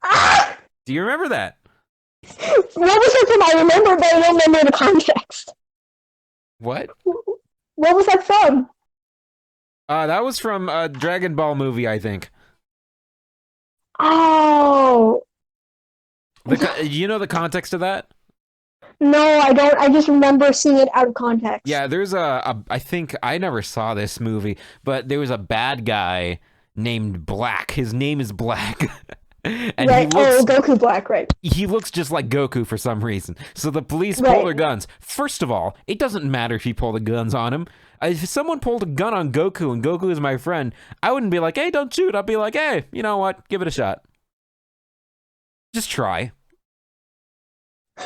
Ah! Do you remember that? What was that from? I remember, but I don't remember the context. What? What was that from? That was from a Dragon Ball movie, I think. Oh. You know the context of that? No, I don't. I just remember seeing it out of context. Yeah, there's I think I never saw this movie, but there was a bad guy named Black. His name is Black. And right. Goku Black, right. He looks just like Goku for some reason. So the police pull their guns. First of all, it doesn't matter if you pull the guns on him. If someone pulled a gun on Goku and Goku is my friend, I wouldn't be like, hey, don't shoot. I'd be like, hey, you know what? Give it a shot. Just try.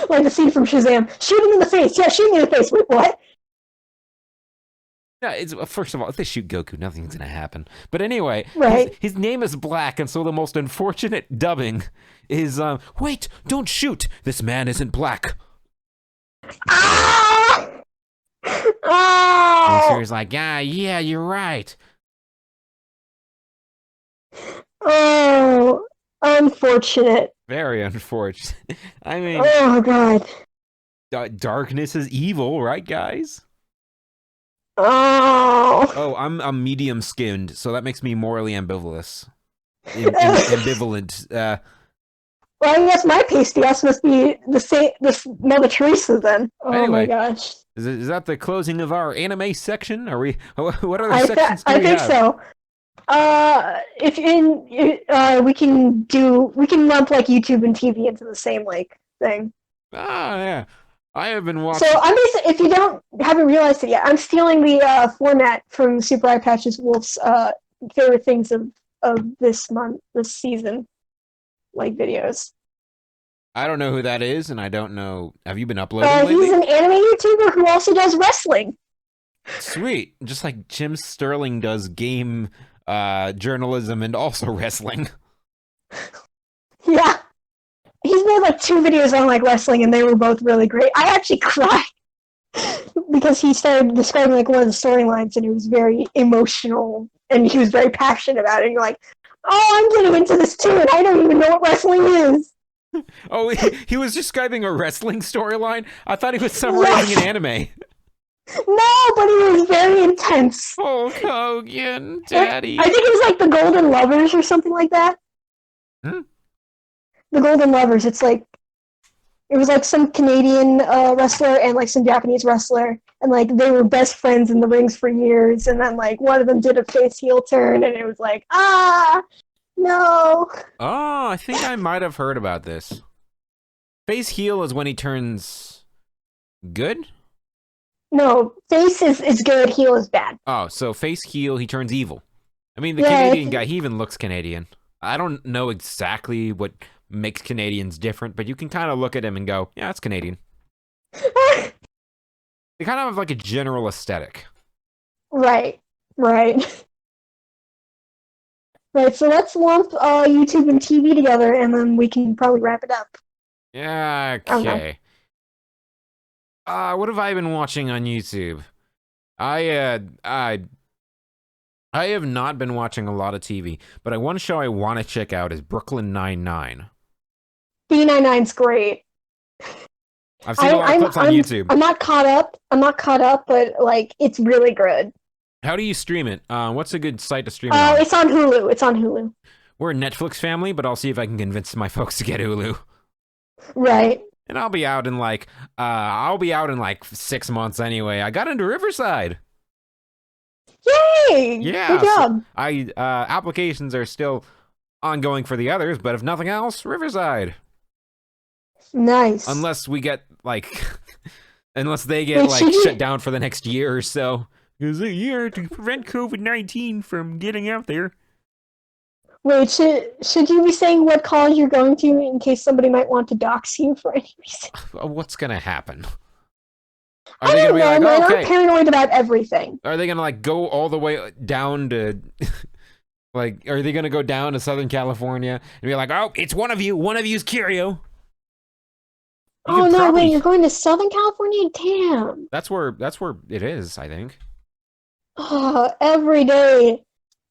Like the scene from Shazam. Shoot him in the face. Yeah, shoot me in the face. Wait, what? No, it's first of all, if they shoot Goku, nothing's gonna happen. But anyway, Right. his name is Black, and so the most unfortunate dubbing is, wait, don't shoot. This man isn't black. Ah! And Oh! Siri's like, yeah, you're right. Oh! Unfortunate. Very unfortunate. I mean, Oh god. darkness is evil, right, guys? Oh! Oh, I'm medium skinned, so that makes me morally ambivalent. Ambivalent. Well, I guess my pasty-ass must be the same, this Mother Teresa then. Oh Anyway, my gosh. is that the closing of our anime section? Are we? What other sections do I we think have? so. If we can lump like YouTube and TV into the same like thing. Ah, yeah. I have been watching. So I'm basically, if you haven't realized it yet, I'm stealing the format from Super Eye Patches Wolf's favorite things of this season, like videos. I don't know who that is, and I don't know. Have you been uploading lately? He's an anime YouTuber who also does wrestling. Sweet, just like Jim Sterling does game journalism and also wrestling. Yeah. He's made like 2 videos on like wrestling, and they were both really great. I actually cried because he started describing like one of the storylines, and it was very emotional, and he was very passionate about it. And you're like, oh, I'm getting into this too, and I don't even know what wrestling is. Oh, he was describing a wrestling storyline? I thought he was summarizing an anime. No, but it was very intense. Hulk Hogan, Daddy. I think it was like the Golden Lovers or something like that. Hmm? The Golden Lovers. It was like some Canadian wrestler and like some Japanese wrestler, and like they were best friends in the rings for years. And then like one of them did a face heel turn, and it was like, no. Oh, I think I might have heard about this. Face heel is when he turns good? No, face is good, heel is bad. Oh, so face heel, he turns evil. I mean, the Yeah, Canadian guy, he even looks Canadian. I don't know exactly what makes Canadians different, but you can kind of look at him and go, yeah, it's Canadian. They kind of have like a general aesthetic. Right. Right, so let's lump YouTube and TV together, and then we can probably wrap it up. Yeah, okay. What have I been watching on YouTube? I have not been watching a lot of TV, but one show I want to check out is Brooklyn Nine-Nine. B99's great. I've seen a lot of clips on YouTube. I'm not caught up, but like it's really good. How do you stream it? What's a good site to stream it on? It's on Hulu. We're a Netflix family, but I'll see if I can convince my folks to get Hulu. Right. And I'll be out in like 6 months anyway. I got into Riverside. Yay! Yeah. Good job. Applications are still ongoing for the others, but if nothing else, Riverside. Nice. Unless we get like, unless they get shut down for the next year or so. It's a year to prevent COVID-19 from getting out there. Wait, should you be saying what college you're going to in case somebody might want to dox you for any reason? What's gonna happen? I don't know, man. I'm paranoid about everything. Are they gonna like go all the way down to like, are they gonna go down to Southern California and be like, oh, it's one of you's Curio? Oh no, wait, you're going to Southern California? Damn. That's where it is, I think. Oh, every day.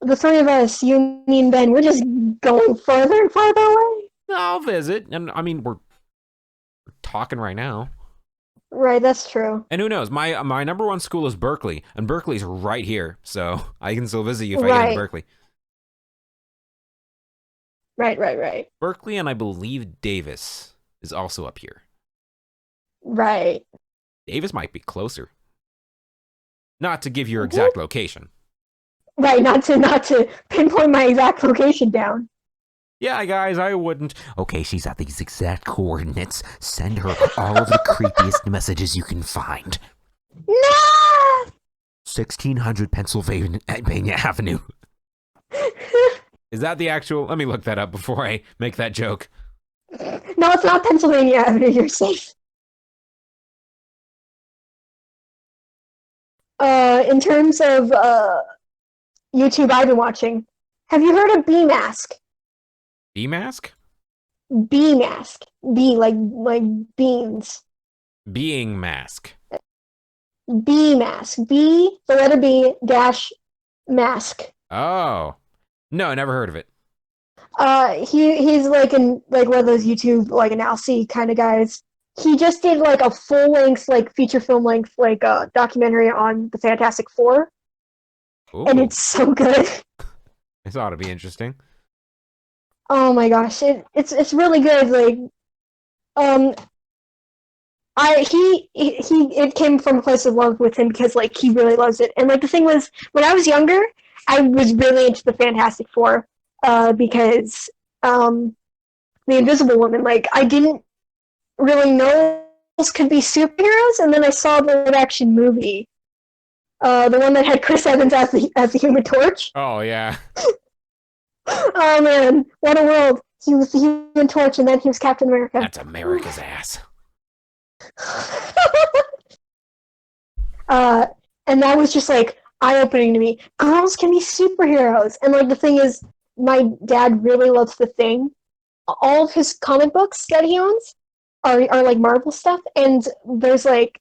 The 3 of us, you, me, and Ben, we're just going further and farther away. I'll visit, and I mean, we're talking right now. Right, that's true. And who knows? My number 1 school is Berkeley, and Berkeley's right here, so I can still visit you if I get in Berkeley. Right. Berkeley, and I believe Davis is also up here. Right. Davis might be closer. Not to give your exact location. Right, not to pinpoint my exact location down. Yeah, guys, I wouldn't. Okay, she's at these exact coordinates. Send her all of the creepiest messages you can find. No! 1600 Pennsylvania Avenue. Is that the actual? Let me look that up before I make that joke. No, it's not Pennsylvania Avenue. You're safe. In terms of YouTube I've been watching, have you heard of B-Mask? B-mask? B-Mask. B like beans. Being mask. B-Mask. B, the letter B, dash, mask. Oh. No, I never heard of it. He's like one of those YouTube like analysis kind of guys. He just did like a full length like feature film length like documentary on the Fantastic Four, and Ooh. it's so good. This ought to be interesting. Oh my gosh, it's really good. Like um, it came from a place of love with him because like he really loves it. And like the thing was, when I was younger, I was really into the Fantastic Four, because the Invisible Woman. Like I didn't really know those could be superheroes, and then I saw the live action movie, the one that had Chris Evans as the Human Torch. Oh, yeah. Oh man, what a world! He was the Human Torch, and then he was Captain America. That's America's ass. And that was just like eye-opening to me. Girls can be superheroes, and like the thing is, my dad really loves The Thing. All of his comic books that he owns are like Marvel stuff, and there's like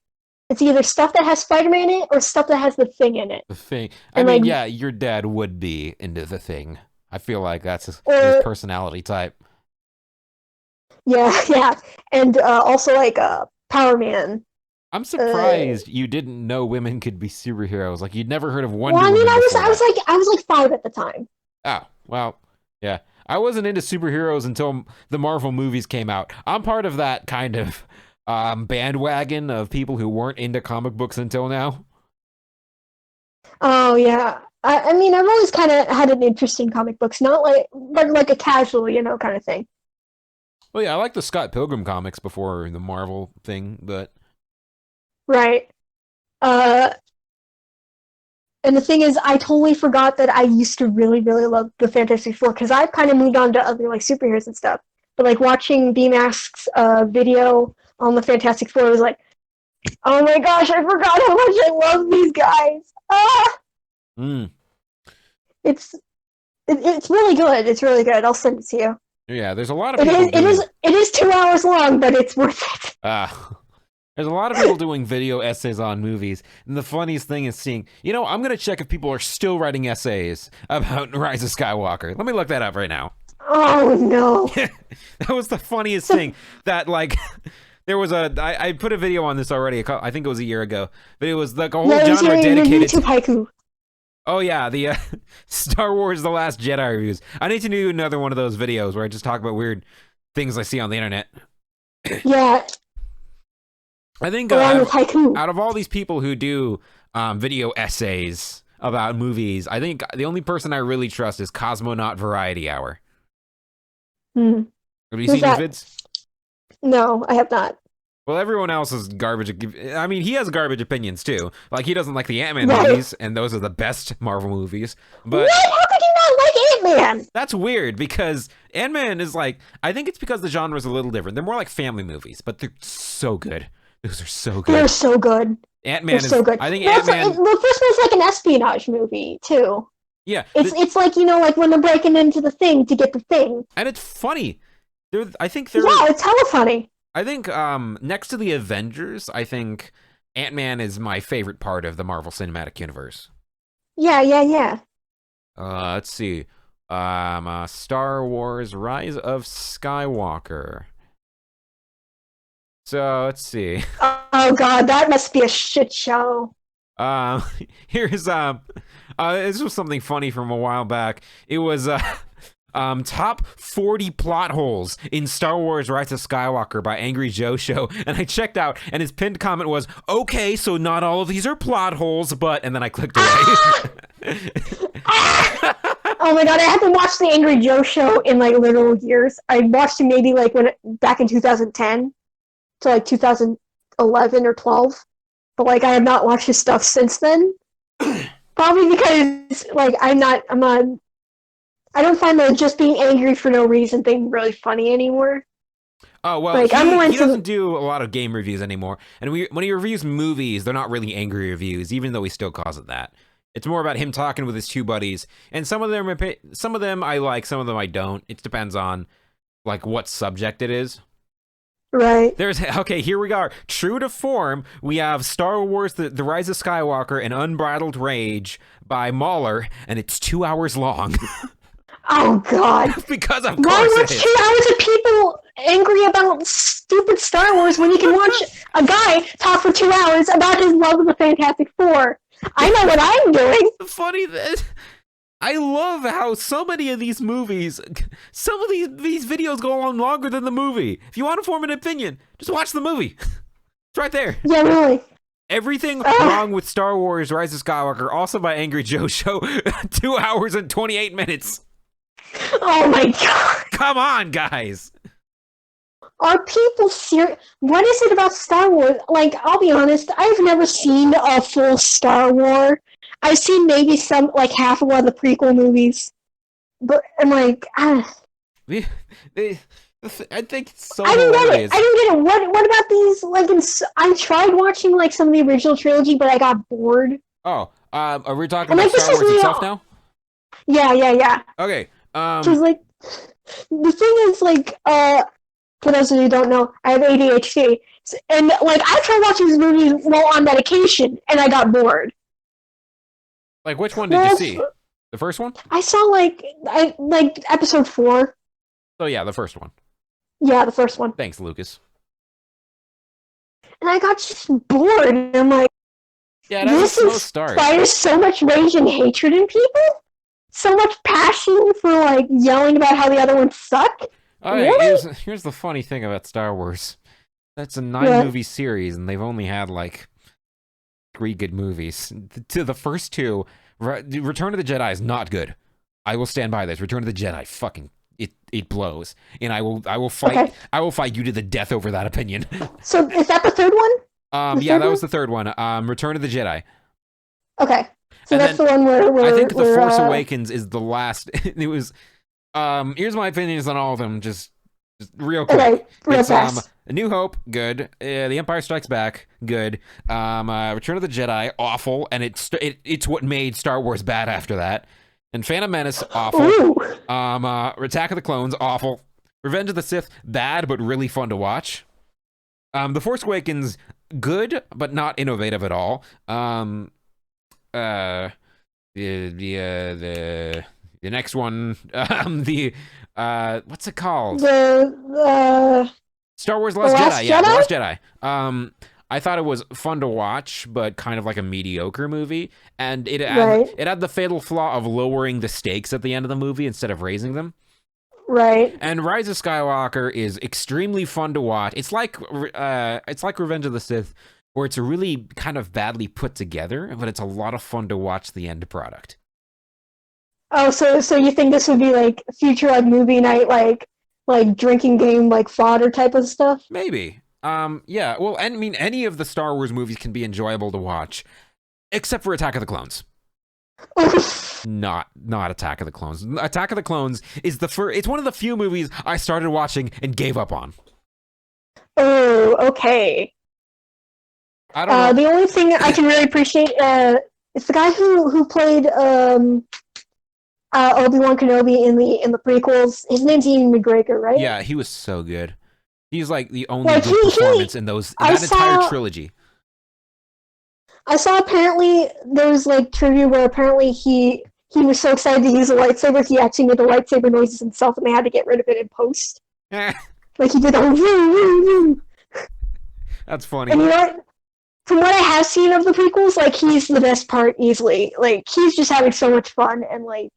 it's either stuff that has Spider-Man in it or stuff that has The Thing in it. The Thing. I And mean, like, yeah, your dad would be into The Thing. I feel like that's his personality type. yeah, yeah, and also like Power Man. I'm surprised you didn't know women could be superheroes. Like, you'd never heard of Wonder Well, I mean, Woman I before was that. I was like 5 at the time. Oh, well, yeah. I wasn't into superheroes until the Marvel movies came out. I'm part of that kind of bandwagon of people who weren't into comic books until now. Oh yeah. I mean, I've always kind of had an interest in comic books, not like, but like a casual, kind of thing. Well, yeah, I like the Scott Pilgrim comics before the Marvel thing, but Right. Uh, and the thing is, I totally forgot that I used to really, really love the Fantastic Four because I've kind of moved on to other like superheroes and stuff. But like watching B-Mask's video on the Fantastic Four was like, oh my gosh, I forgot how much I love these guys. Ah, mm, it's really good. It's really good. I'll send it to you. yeah, there's a lot of people It is 2 hours long, but it's worth it. there's a lot of people doing video essays on movies, and the funniest thing is seeing, I'm gonna check if people are still writing essays about Rise of Skywalker. Let me look that up right now. Oh no. That was the funniest thing. That like there was I put a video on this already. I think it was a year ago, but it was like a whole genre dedicated to haiku. Oh yeah, the Star Wars: The Last Jedi reviews. I need to do another one of those videos where I just talk about weird things I see on the internet. Yeah. I think haiku. out of all these people who do video essays about movies, I think the only person I really trust is Cosmonaut Variety Hour. Hmm. Have you seen his vids? No, I have not. Well, everyone else is garbage. I mean, he has garbage opinions too. Like, he doesn't like the Ant-Man Right. movies, and those are the best Marvel movies. But what? How could you not like Ant-Man? that's weird because Ant-Man is like, I think it's because the genre is a little different. They're more like family movies, but they're so good. Those are so good. They're so good. Ant-Man is so good. I think Well, Ant-Man. the first one's like an espionage movie too. Yeah, It's like like when they're breaking into the thing to get the thing. and it's funny. I think Yeah, it's hella funny. I think next to the Avengers, I think Ant-Man is my favorite part of the Marvel Cinematic Universe. Yeah, yeah, yeah. Let's see. Star Wars: Rise of Skywalker. So let's see. Oh god, that must be a shit show. Here's this was something funny from a while back. It was top 40 plot holes in Star Wars: Rise of Skywalker by Angry Joe Show, and I checked out, and his pinned comment was, "Okay, so not all of these are plot holes, but," and then I clicked away. Oh my god, I haven't watched the Angry Joe Show in like literal years. I watched it maybe like back in 2010 to like 2011 or 12, but like I have not watched his stuff since then. Probably because like I don't find the just being angry for no reason thing really funny anymore. Oh, well, Like, I'm more he into doesn't do a lot of game reviews anymore. And when he reviews movies, they're not really angry reviews, even though he still calls it that. It's more about him talking with his two buddies. And some of them I like, some of them I don't. It depends on, like, what subject it is. right. Okay, here we go. True to form, we have Star Wars, The Rise of Skywalker, and Unbridled Rage by Mahler, and it's 2 hours long. Oh God! Because of Why course watch it is. 2 hours of people angry about stupid Star Wars when you can watch a guy talk for 2 hours about his love of the Fantastic Four? I know what I'm doing. Funny that I love how so many of these movies, some of these videos go on longer than the movie. If you want to form an opinion, just watch the movie. It's right there. Yeah, really. Everything wrong with Star Wars Rise of Skywalker, also by Angry Joe Show, 2 hours and 28 minutes. Oh my God! Come on, guys. Are people serious? What is it about Star Wars? Like, I'll be honest, I've never seen a full Star Wars. I've seen maybe some, like, half of one of the prequel movies. But I'm like, I think it's so I didn't get it. hilarious. I didn't get it. What about these? Like, I tried watching like some of the original trilogy, but I got bored. Oh, are we talking And, about like, Star Wars itself now? Yeah. Okay. Because like, the thing is, like, for those of you who don't know, I have ADHD, and like, I tried watching these movies while on medication, and I got bored. Like, which one did you see? The first one? I saw like episode 4. Oh yeah, the first one. Yeah, the first one. Thanks, Lucas. And I got just bored, and I'm like, Yeah, that's a this slow start. inspires so much rage and hatred in people? So much passion for, like, yelling about how the other ones suck? Alright, Really? here's the funny thing about Star Wars. That's a 9-movie series, and they've only had, like, 3 good movies. To the first 2, Return of the Jedi is not good. I will stand by this. Return of the Jedi, fucking, it blows. And I will fight. Okay. I will fight you to the death over that opinion. So, is that the third one? Yeah, that was the third one. Return of the Jedi. Okay. So And that's then the one where I think The Force uh, Awakens is the last. It was. Here's my opinions on all of them. Just real quick. Okay, real It's fast. A New Hope, good. The Empire Strikes Back, good. Return of the Jedi, awful, and it's what made Star Wars bad after that. And Phantom Menace, awful. Ooh. Attack of the Clones, awful. Revenge of the Sith, bad but really fun to watch. The Force Awakens, good but not innovative at all. The next one, what's it called? The Star Wars Last Last Jedi. Yeah, The Jedi? Last Jedi. I thought it was fun to watch, but kind of like a mediocre movie. And it had the fatal flaw of lowering the stakes at the end of the movie instead of raising them. Right. And Rise of Skywalker is extremely fun to watch. It's like Revenge of the Sith, where it's really kind of badly put together, but it's a lot of fun to watch the end product. Oh, so you think this would be like future like movie night, like drinking game, like fodder type of stuff? Maybe. Yeah. Well, I mean, any of the Star Wars movies can be enjoyable to watch, except for Attack of the Clones. Not Attack of the Clones. Attack of the Clones is it's one of the few movies I started watching and gave up on. Oh, okay. I don't know. The only thing I can really appreciate is the guy who played Obi-Wan Kenobi in the prequels. His name's Ian McGregor, right? Yeah, he was so good. He's like the only Like, good performance in that entire trilogy. I saw apparently there was like trivia where apparently he was so excited to use a lightsaber he actually made the lightsaber noises himself and they had to get rid of it in post. Like he did the woo. That's funny. And you know what? From what I have seen of the prequels, like he's the best part easily. Like he's just having so much fun and like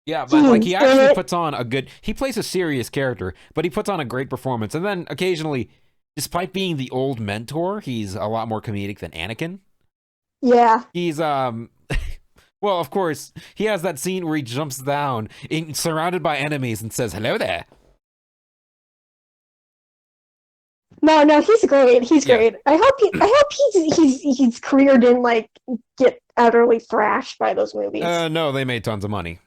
yeah, but like he actually puts on he plays a serious character, but he puts on a great performance. And then occasionally, despite being the old mentor, he's a lot more comedic than Anakin. Yeah. He's well, of course, he has that scene where he jumps down surrounded by enemies and says, "Hello there." No, he's great. He's great. I hope his career didn't like get utterly thrashed by those movies. No, they made tons of money.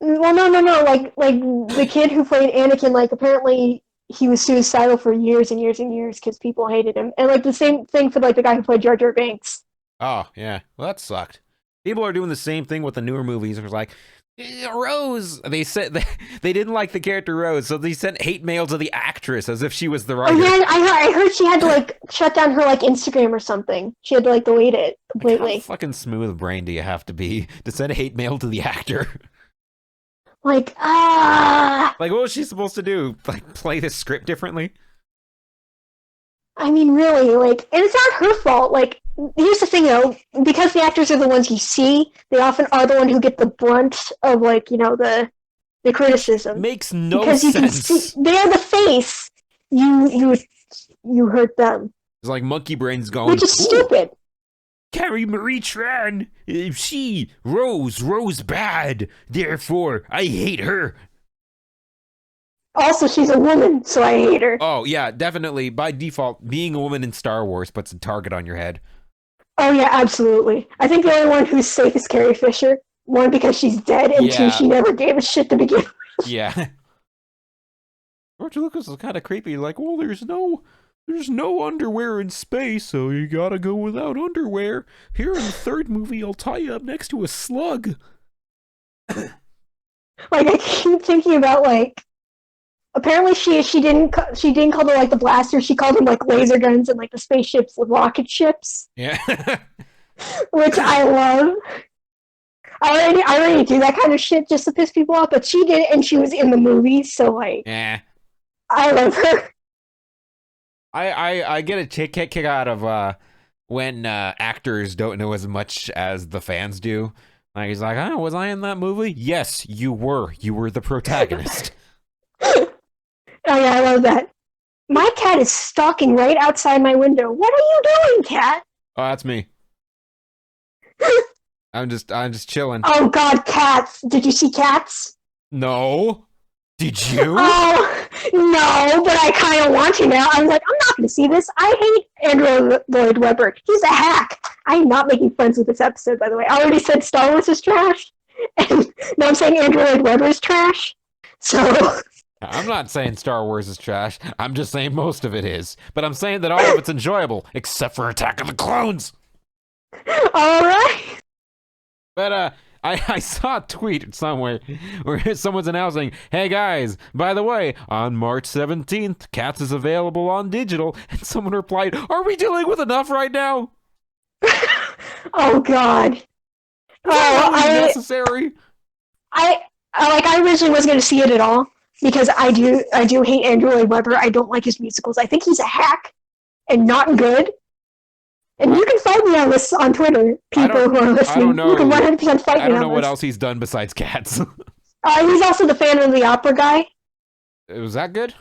Well, no. Like the kid who played Anakin, like apparently he was suicidal for years and years and years because people hated him. And like the same thing for like the guy who played Jar Jar Binks. Oh, yeah. Well, that sucked. People are doing the same thing with the newer movies. It was like, Rose. They said they didn't like the character Rose, so they sent hate mail to the actress as if she was the writer. Oh yeah, I heard she had to like shut down her like Instagram or something. She had to like delete it completely. Like, how fucking smooth brain do you have to be to send hate mail to the actor? Like, Like, what was she supposed to do? Like, play the script differently? I mean, really, like, and it's not her fault. Like, here's the thing, though, because the actors are the ones you see, they often are the one who get the brunt of, like, you know, the criticism. Makes no because sense. You can see, they're the face. You hurt them. It's like monkey brains going, which is stupid. Carrie Marie Tran, she, Rose bad. Therefore, I hate her. Also, she's a woman, so I hate her. Oh, yeah, definitely. By default, being a woman in Star Wars puts a target on your head. Oh, yeah, absolutely. I think the only one who's safe is Carrie Fisher. One, because she's dead, and two, she never gave a shit to begin with. Yeah. George Lucas is kind of creepy. Like, well, there's no underwear in space, so you gotta go without underwear. Here in the third movie, I'll tie you up next to a slug. Like, I keep thinking about, like, apparently she didn't call them like the blasters. She called them like laser guns and like the spaceships with rocket ships. Yeah. Which I love. I already do that kind of shit just to piss people off, but she did it and she was in the movie, so like, yeah. I love her. I get a kick out of when actors don't know as much as the fans do. Like, he's like, oh, was I in that movie? Yes, you were. You were the protagonist. Oh yeah, I love that. My cat is stalking right outside my window. What are you doing, cat? Oh, that's me. I'm just chilling. Oh God, cats! Did you see Cats? No. Did you? Oh no, but I kind of want to now. I'm like, I'm not going to see this. I hate Andrew Lloyd Webber. He's a hack. I'm not making friends with this episode, by the way. I already said Star Wars is trash, and now I'm saying Andrew Lloyd Webber is trash. So. I'm not saying Star Wars is trash. I'm just saying most of it is. But I'm saying that all of it's enjoyable, except for Attack of the Clones. All right. But I saw a tweet somewhere where someone's announcing, hey guys, by the way, on March 17th, Cats is available on digital. And someone replied, are we dealing with enough right now? Oh God. Necessary? I originally wasn't going to see it at all. Because I do hate Andrew Lloyd Webber. I don't like his musicals. I think he's a hack and not good. And you can fight me on this on Twitter, people who are listening. I don't know. You can 100% fight me on this. I don't know what else he's done besides Cats. He's also the Phantom of the Opera guy. Was that good?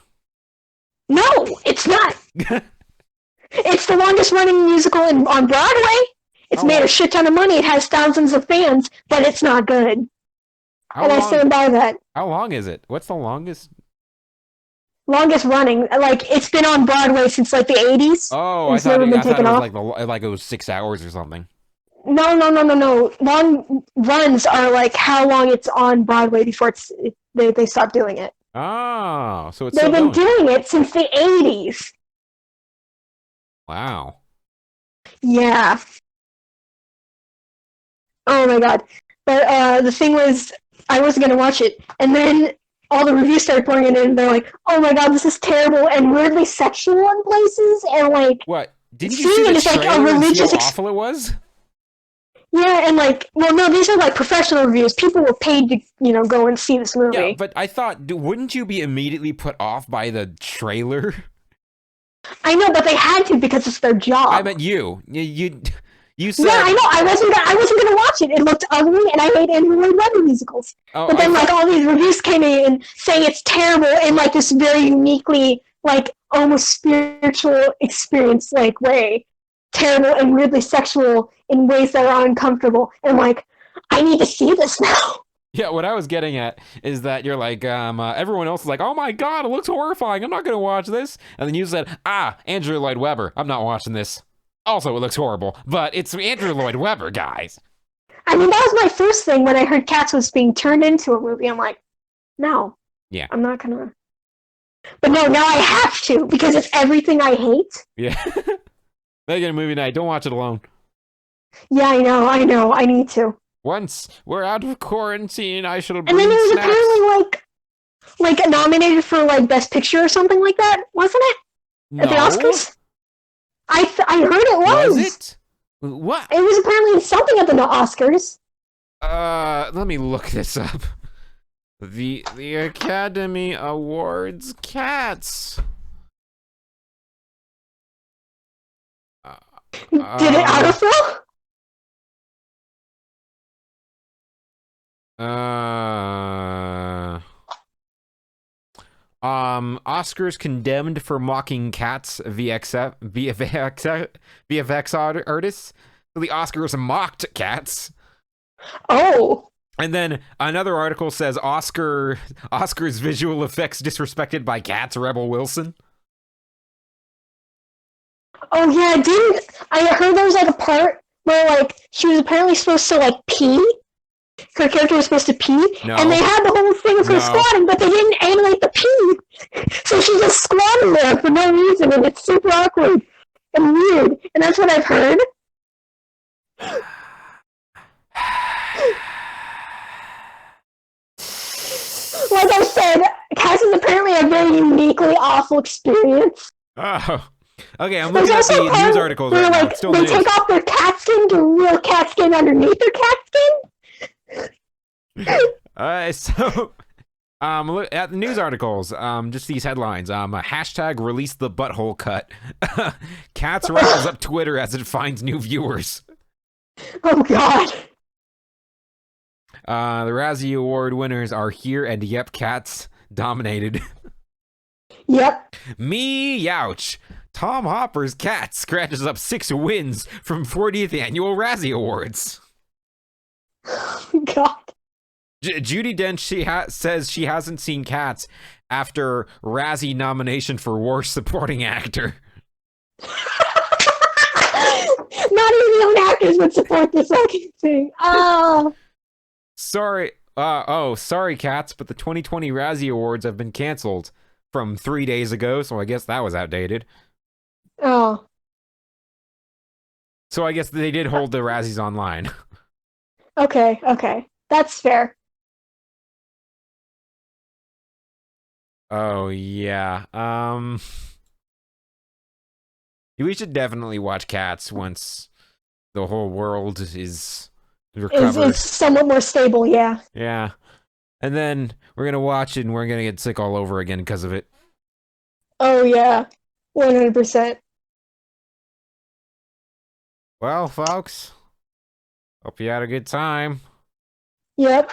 No, it's not. It's the longest running musical on Broadway. It's made a shit ton of money. It has thousands of fans, but it's not good. I stand by that. How long is it? What's the longest? Longest running. Like, it's been on Broadway since, like, the 80s. Oh, I thought it was like it was 6 hours or something. No. Long runs are, like, how long it's on Broadway before they stop doing it. Oh, so it's They've been doing it since the 80s. Wow. Yeah. Oh, my God. But the thing was, I wasn't going to watch it. And then all the reviews started pouring in, and they're like, oh my God, this is terrible and weirdly sexual in places. And like, what? Didn't you see the trailer and see how awful it was? Yeah, and like, well, no, these are like professional reviews. People were paid to, go and see this movie. Yeah, but I thought, wouldn't you be immediately put off by the trailer? I know, but they had to because it's their job. I meant you. You said... Yeah, I know. I wasn't gonna watch it. It looked ugly, and I hate Andrew Lloyd Webber musicals. Oh, but then, like, all these reviews came in saying it's terrible in like this very uniquely, like, almost spiritual experience, like, way. Terrible and weirdly sexual in ways that are uncomfortable. And like, I need to see this now. Yeah, what I was getting at is that you're like, everyone else is like, oh my God, it looks horrifying. I'm not gonna watch this. And then you said, Andrew Lloyd Webber. I'm not watching this. Also, it looks horrible, but it's Andrew Lloyd Webber, guys. I mean, that was my first thing when I heard Cats was being turned into a movie. I'm like, no. Yeah. I'm not gonna. But no, now I have to because it's everything I hate. Yeah. Make it a movie night. Don't watch it alone. Yeah, I know, I need to. Once we're out of quarantine, I shall And then bring it was snacks. apparently like nominated for like Best Picture or something like that, wasn't it? At the No. Oscars? I heard it was. Was it? What? It was apparently something at the Oscars. Let me look this up. The Academy Awards Cats. Did it autofill? Oscars condemned for mocking cats VFX artists. So the Oscars mocked cats. Oh. And then another article says Oscars visual effects disrespected by cats, Rebel Wilson. Oh yeah, I heard there was like a part where like she was apparently supposed to like pee. Her character was supposed to pee, No. and they had the whole thing of her squatting, but they didn't animate the pee. So she just squatted there for no reason, and it's super awkward and weird. And that's what I've heard. Like I said, Cats is apparently a very uniquely awful experience. Oh. Okay, I'm looking at the news articles right now. It's still they news. take off their cat skin to real cat skin underneath their cat skin. So look at the news articles. Just these headlines. Hashtag release the butthole cut. Cats riles up Twitter as it finds new viewers. Oh God. The Razzie Award winners are here, and yep, Cats dominated. Yep. Ouch. Tom Hopper's Cat scratches up 6 wins from 40th annual Razzie Awards. God. Judi Dench says she hasn't seen Cats after Razzie nomination for Worst Supporting Actor. Not even the own actors would support this fucking thing. Oh. Sorry. Sorry, Cats, but the 2020 Razzie Awards have been canceled from 3 days ago, so I guess that was outdated. Oh. So I guess they did hold the Razzies online. Okay. That's fair. Oh, yeah. We should definitely watch Cats once the whole world is recovered. It's somewhat more stable, yeah. Yeah. And then we're going to watch it and we're going to get sick all over again because of it. Oh, yeah. 100%. Well, folks, hope you had a good time. Yep.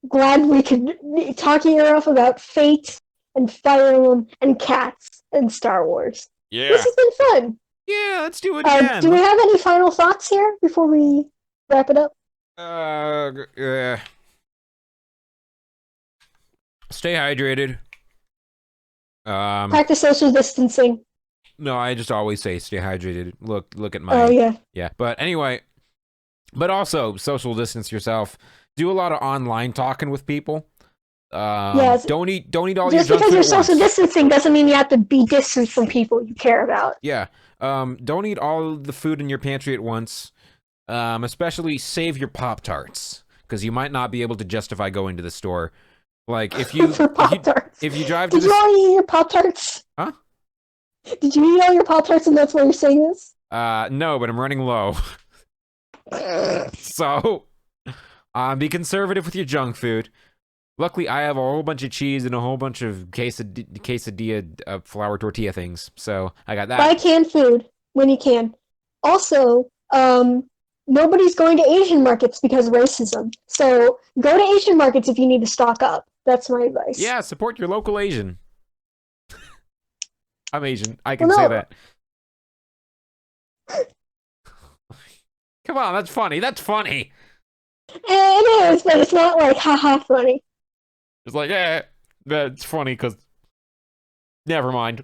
Glad we could talk your off about Fate and Fire Emblem and Cats and Star Wars. Yeah. This has been fun. Yeah, let's do it again. Do we have any final thoughts here before we wrap it up? Stay hydrated. Practice social distancing. No, I just always say stay hydrated. Look at my. Oh yeah. Yeah, but anyway, but also social distance yourself. Do a lot of online talking with people. Yes. Don't eat all your junk Just food because you're at once. social distancing doesn't mean you have to be distant from people you care about. Yeah. Don't eat all the food in your pantry at once. Especially save your Pop-Tarts, because you might not be able to justify going to the store. Like if you For Pop-Tarts. if you drive to Did you already eat your Pop-Tarts? Huh? Did you eat all your Pop-Tarts and that's why you're saying this? No, but I'm running low. So, be conservative with your junk food. Luckily, I have a whole bunch of cheese and a whole bunch of quesadilla flour tortilla things. So I got that. Buy canned food when you can. Also, nobody's going to Asian markets because of racism. So go to Asian markets if you need to stock up. That's my advice. Yeah, support your local Asian. I'm Asian. I can Well, say no. that. Come on, that's funny. That's funny. It is, but it's not like haha funny. It's like, that's funny because. Never mind.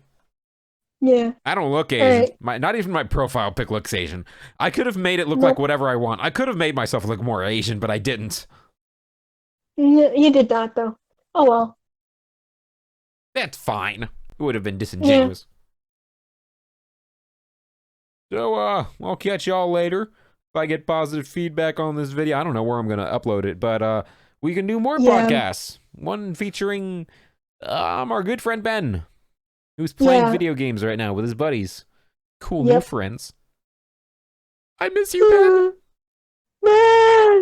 Yeah. I don't look Asian. Right. Not even my profile pic looks Asian. I could have made it look Nope. like whatever I want. I could have made myself look more Asian, but I didn't. You did not, though. Oh well. That's fine. It would have been disingenuous. So, I'll catch y'all later. If I get positive feedback on this video, I don't know where I'm going to upload it, but we can do more podcasts. One featuring our good friend Ben, who's playing video games right now with his buddies. Cool new friends. I miss you, Ben.